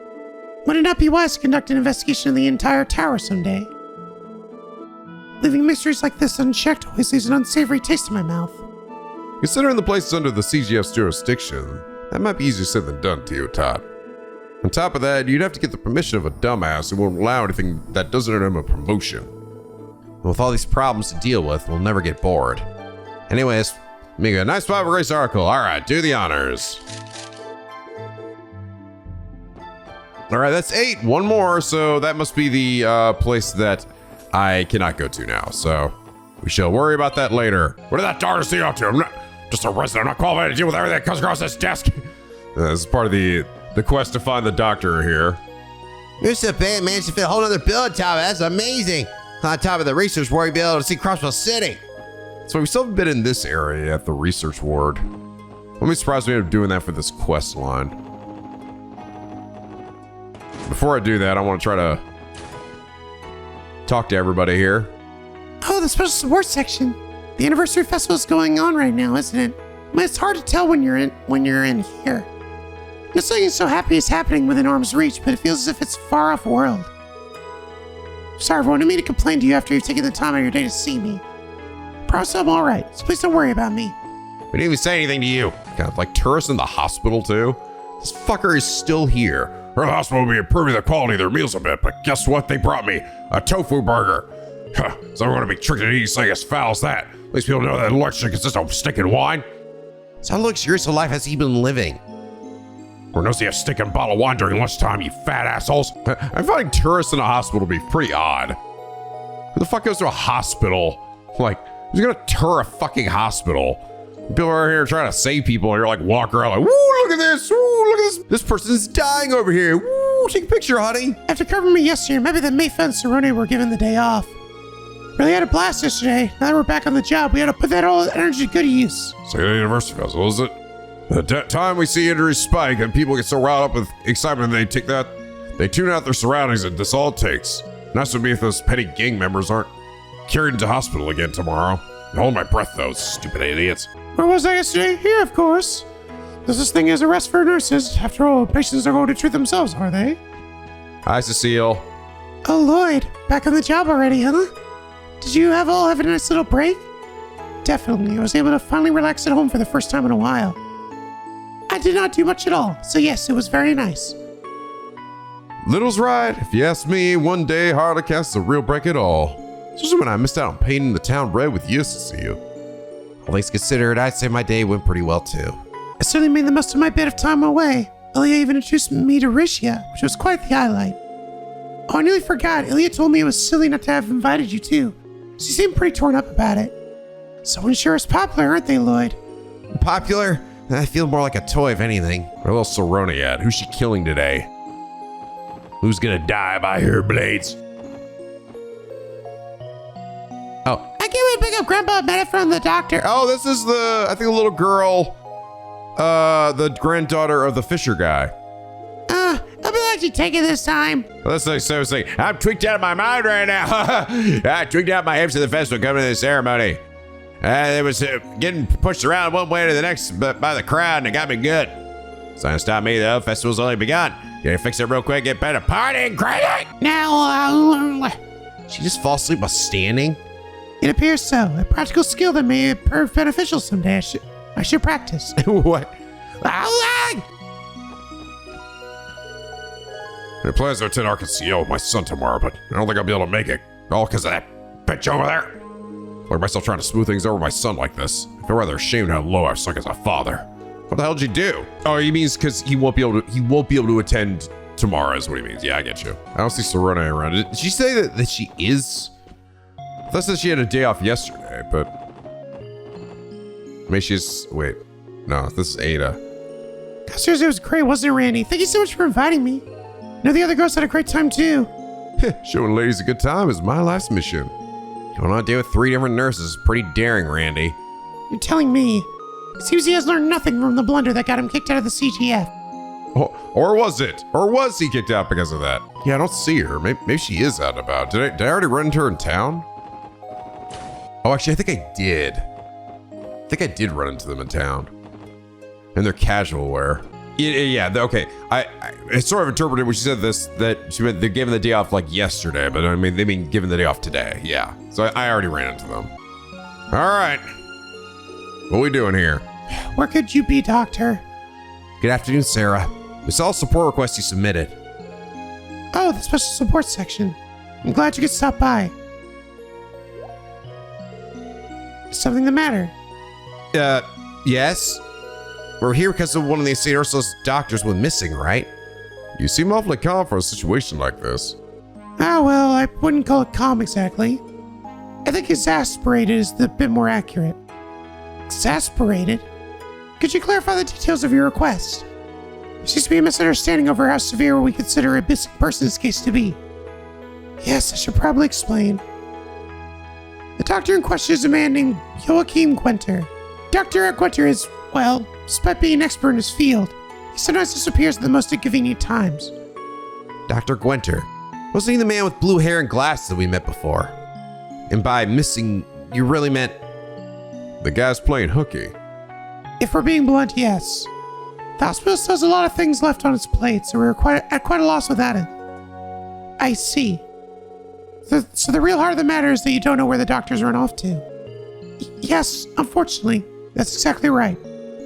Speaker 3: Would it not be wise to conduct an investigation of the entire tower someday? Leaving mysteries like this unchecked always leaves an unsavory taste in my mouth.
Speaker 1: Considering the place is under the CGF's jurisdiction, that might be easier said than done, Tio Tot. On top of that, you'd have to get the permission of a dumbass who won't allow anything that doesn't earn him a promotion.
Speaker 2: And with all these problems to deal with, we'll never get bored. Anyways,
Speaker 1: Mega, nice spot for Grace article. All right, do the honors. All right, that's 8. One more, so that must be the place that I cannot go to now, so we shall worry about that later.
Speaker 4: What did that darn see up to? I'm not just a resident. I'm not qualified to deal with everything that comes across this desk.
Speaker 1: This is part of the quest to find the doctor here.
Speaker 2: You're so bad, managed to fit a whole other bill on top of it. That's amazing. On top of the research ward, you'll be able to see Crossbell City.
Speaker 1: So we still haven't been in this area at the research ward. Let me surprise me of doing that for this quest line. Before I do that, I want to try to talk to everybody here.
Speaker 3: Oh, the special support section. The anniversary festival is going on right now, isn't it? I mean, it's hard to tell when you're in here. Nothing so happy is happening within arm's reach, but it feels as if it's a far-off world. Sorry, everyone. I didn't mean to complain to you after you've taken the time out of your day to see me. Promise I'm all right, so please don't worry about me.
Speaker 1: We didn't even say anything to you. Kind of like tourists in the hospital, too. This fucker is still here.
Speaker 4: Her hospital will be improving the quality of their meals a bit, but guess what? They brought me a tofu burger. Huh, so I'm going to be tricked into eating something as foul as that. At least people know that lunch should consist of stinking wine.
Speaker 2: So how luxurious a life has he been living?
Speaker 4: Or knows he has a stinking bottle of wine during lunchtime, you fat assholes.
Speaker 1: I'm finding tourists in a hospital to be pretty odd. Who the fuck goes to a hospital? Like, who's gonna tour a fucking hospital? People are here trying to save people, and you're like walk around like, woo, look at this, woo, look at this. This person's dying over here. Woo, take a picture, honey.
Speaker 3: After covering me yesterday, maybe the Mayfa and Cerrone were given the day off. Really had a blast yesterday. Now that we're back on the job, we had to put that all energy to good use.
Speaker 4: So the University Festival, is it?
Speaker 1: The time we see injuries spike and people get so riled up with excitement they tune out their surroundings, and that's all it takes.
Speaker 4: Nice to me if those petty gang members aren't carried into hospital again tomorrow. I hold my breath, those stupid idiots.
Speaker 3: Where was I yesterday? Here, of course. There's this thing as a rest for nurses. After all, patients are going to treat themselves, are they?
Speaker 1: Hi, Cecile.
Speaker 3: Oh, Lloyd. Back on the job already, huh? Did you have a nice little break? Definitely. I was able to finally relax at home for the first time in a while. I did not do much at all, so yes, it was very nice.
Speaker 1: Little's right. If you ask me, one day hard to cast a real break at all. Especially when I missed out on painting the town red with you, Cecile.
Speaker 2: All things considered, I'd say my day went pretty well too.
Speaker 3: I certainly made the most of my bit of time away. Elie even introduced me to Rishia, which was quite the highlight. Oh, I nearly forgot. Elie told me it was silly not to have invited you too. She seemed pretty torn up about it. Someone sure is popular, aren't they, Lloyd?
Speaker 2: Popular? I feel more like a toy, if anything.
Speaker 1: Where little Cerrone at? Who's she killing today?
Speaker 4: Who's gonna die by her blades?
Speaker 3: I can't wait to pick up Grandpa Bennett from the doctor.
Speaker 1: Oh, this is I think the little girl, the granddaughter of the Fisher guy.
Speaker 3: I'll be let you take it this time.
Speaker 1: Let's say, I'm tweaked out of my mind right now. I tweaked out my hips at the festival coming to the ceremony. It was getting pushed around one way to the next by the crowd, and it got me good. It's not gonna stop me though. Festival's only begun. Gotta fix it real quick, get better partying, crazy.
Speaker 3: Now,
Speaker 2: She just fall asleep while standing?
Speaker 3: it appears so. A practical skill that may prove beneficial someday. I should practice.
Speaker 1: What?
Speaker 4: I plans to attend RCCO with my son tomorrow, but I don't think I'll be able to make it. All because of that bitch over there. Look at myself trying to smooth things over with my son like this. I feel rather ashamed how low I've sunk as a father.
Speaker 1: What the hell did you do? Oh, he means because he won't be able to attend tomorrow is what he means. Yeah, I get you. I don't see Cerrone around. Did she say that she is? I thought she had a day off yesterday, but maybe she's wait. No, this is Ada.
Speaker 3: Seriously, it was great, wasn't it, Randy? Thank you so much for inviting me. I know the other girls had a great time too.
Speaker 1: Showing ladies a good time is my life's mission.
Speaker 2: Going on a date with 3 different nurses is pretty daring, Randy.
Speaker 3: You're telling me. It seems he has learned nothing from the blunder that got him kicked out of the CGF.
Speaker 1: Or was it? Or was he kicked out because of that? Yeah, I don't see her. Maybe she is out and about. Did I already run into her in town? Oh, actually, I think I did. I think I did run into them in town. In their casual wear. Yeah, okay. I sort of interpreted when she said this, that she meant they're giving the day off like yesterday, but I mean, they mean giving the day off today. Yeah. So I already ran into them. All right. What are we doing here?
Speaker 3: Where could you be, Doctor?
Speaker 2: Good afternoon, Sarah. We saw a support request you submitted.
Speaker 3: Oh, the special support section. I'm glad you could stop by. Is something the matter?
Speaker 2: Yes? We're here because of one of the St. Ursula's doctors went missing, right?
Speaker 1: You seem awfully calm for a situation like this.
Speaker 3: Ah, well, I wouldn't call it calm exactly. I think exasperated is the bit more accurate. Exasperated? Could you clarify the details of your request? There seems to be a misunderstanding over how severe we consider a missing person's case to be. Yes, I should probably explain. The doctor in question is a man named Joachim Gwenter. Dr. Gwenter is, well, despite being an expert in his field, he sometimes disappears at the most inconvenient times.
Speaker 2: Dr. Gwenter. Wasn't he the man with blue hair and glasses that we met before? And by missing, you really meant...
Speaker 4: The guy's playing hooky.
Speaker 3: If we're being blunt, yes. The hospital still has a lot of things left on its plate, so we're at quite a loss without it. I see. So the real heart of the matter is that you don't know where the doctors run off to. Yes, unfortunately, that's exactly right.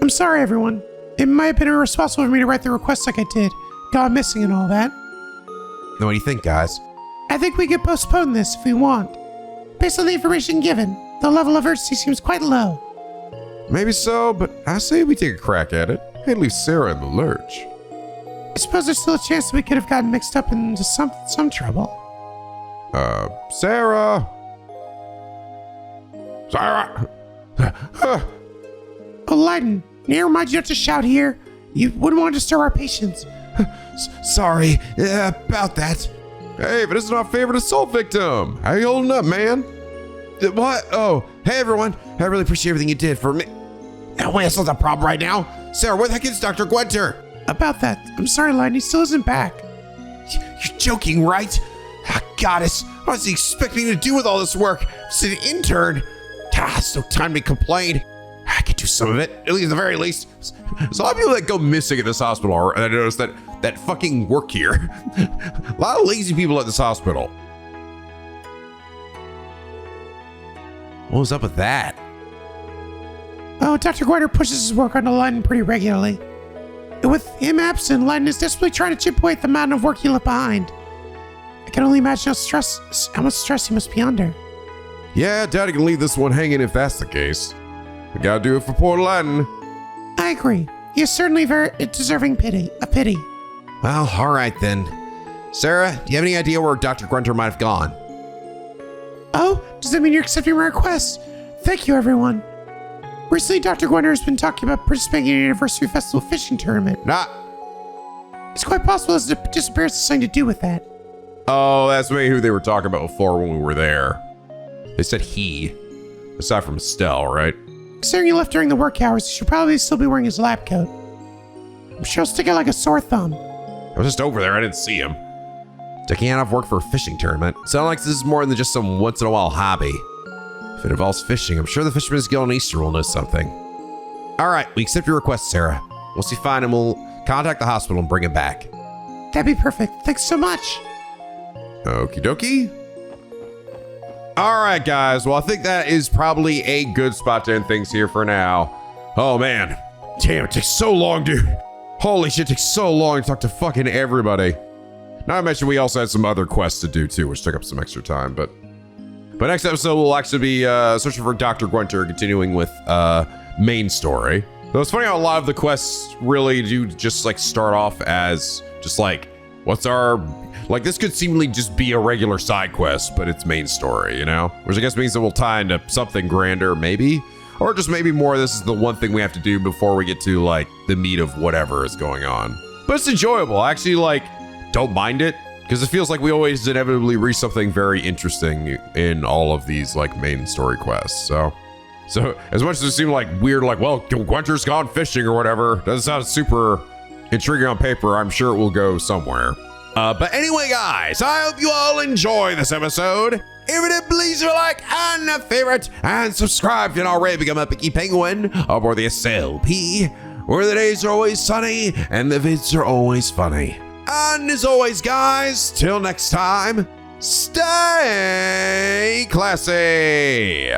Speaker 3: I'm sorry, everyone. It might have been irresponsible for me to write the request like I did, gone missing and all that.
Speaker 2: What do you think, guys?
Speaker 3: I think we could postpone this if we want. Based on the information given, the level of urgency seems quite low.
Speaker 4: Maybe so, but I say we take a crack at it and leave Sarah in the lurch.
Speaker 3: I suppose there's still a chance that we could have gotten mixed up into some trouble.
Speaker 4: Sarah! Sarah!
Speaker 3: Oh, Leiden, may I remind you not to shout here? You wouldn't want to disturb our patients.
Speaker 2: Sorry about that.
Speaker 4: Hey, but this is our favorite assault victim. How you holding up, man?
Speaker 2: What? Oh, hey everyone. I really appreciate everything you did for me. Oh, wait, that's not the problem right now. Sarah, where the heck is Dr. Gwenter?
Speaker 3: About that, I'm sorry, Leiden, he still isn't back.
Speaker 2: You're joking, right? Goddess, what does he expect me to do with all this work? Just an intern. It's no time to complain. I could do some of it, at least the very least.
Speaker 4: There's a lot of people that go missing at this hospital, and I noticed that fucking work here. A lot of lazy people at this hospital.
Speaker 2: What was up with that?
Speaker 3: Oh, Dr. Gwenter pushes his work onto Leiden pretty regularly. With him absent, Leiden is desperately trying to chip away at the mountain of work he left behind. I can only imagine how much stress he must be under.
Speaker 4: Yeah, Daddy can leave this one hanging if that's the case. We gotta do it for poor Latin.
Speaker 3: I agree. He is certainly very deserving a pity.
Speaker 2: Well, all right then. Sarah, do you have any idea where Dr. Gwenter might have gone?
Speaker 3: Oh, does that mean you're accepting my request? Thank you, everyone. Recently, Dr. Gwenter has been talking about participating in an anniversary festival fishing tournament.
Speaker 2: Nah.
Speaker 3: It's quite possible his disappearance has something to do with that.
Speaker 4: Oh, that's maybe who they were talking about before when we were there. They said he. Aside from Estelle, right?
Speaker 3: Considering he left during the work hours, he should probably still be wearing his lab coat. I'm sure he'll stick out like a sore thumb.
Speaker 4: I was just over there, I didn't see him.
Speaker 2: Taking out off work for a fishing tournament. Sounds like this is more than just some once-in-a-while hobby. If it involves fishing, I'm sure the Fisherman's Guild on Easter will know something. All right, we accept your request, Sarah. Once you find him, we'll contact the hospital and bring him back.
Speaker 3: That'd be perfect. Thanks so much.
Speaker 4: Okie dokie. All right, guys. Well, I think that is probably a good spot to end things here for now. Oh, man. Damn, it takes so long, dude. Holy shit, it takes so long to talk to fucking everybody. Now I mentioned we also had some other quests to do too, which took up some extra time, but next episode we'll actually be searching for Dr. Gwenter, continuing with main story. Though it's funny how a lot of the quests really do just like start off as just like, what's our, like this could seemingly just be a regular side quest, but it's main story, you know? Which I guess means that we'll tie into something grander, maybe? Or just maybe more, this is the one thing we have to do before we get to like the meat of whatever is going on. But it's enjoyable. I actually like, don't mind it, because it feels like we always inevitably reach something very interesting in all of these like main story quests. So as much as it seemed like weird, like, well, Gwenter's gone fishing or whatever, doesn't sound super intriguing on paper, I'm sure it will go somewhere. But anyway, guys, I hope you all enjoy this episode. If you did, please leave a like and a favorite, and subscribe if you're not already become a picky penguin aboard the SLP, where the days are always sunny and the vids are always funny. And as always, guys, till next time, stay classy.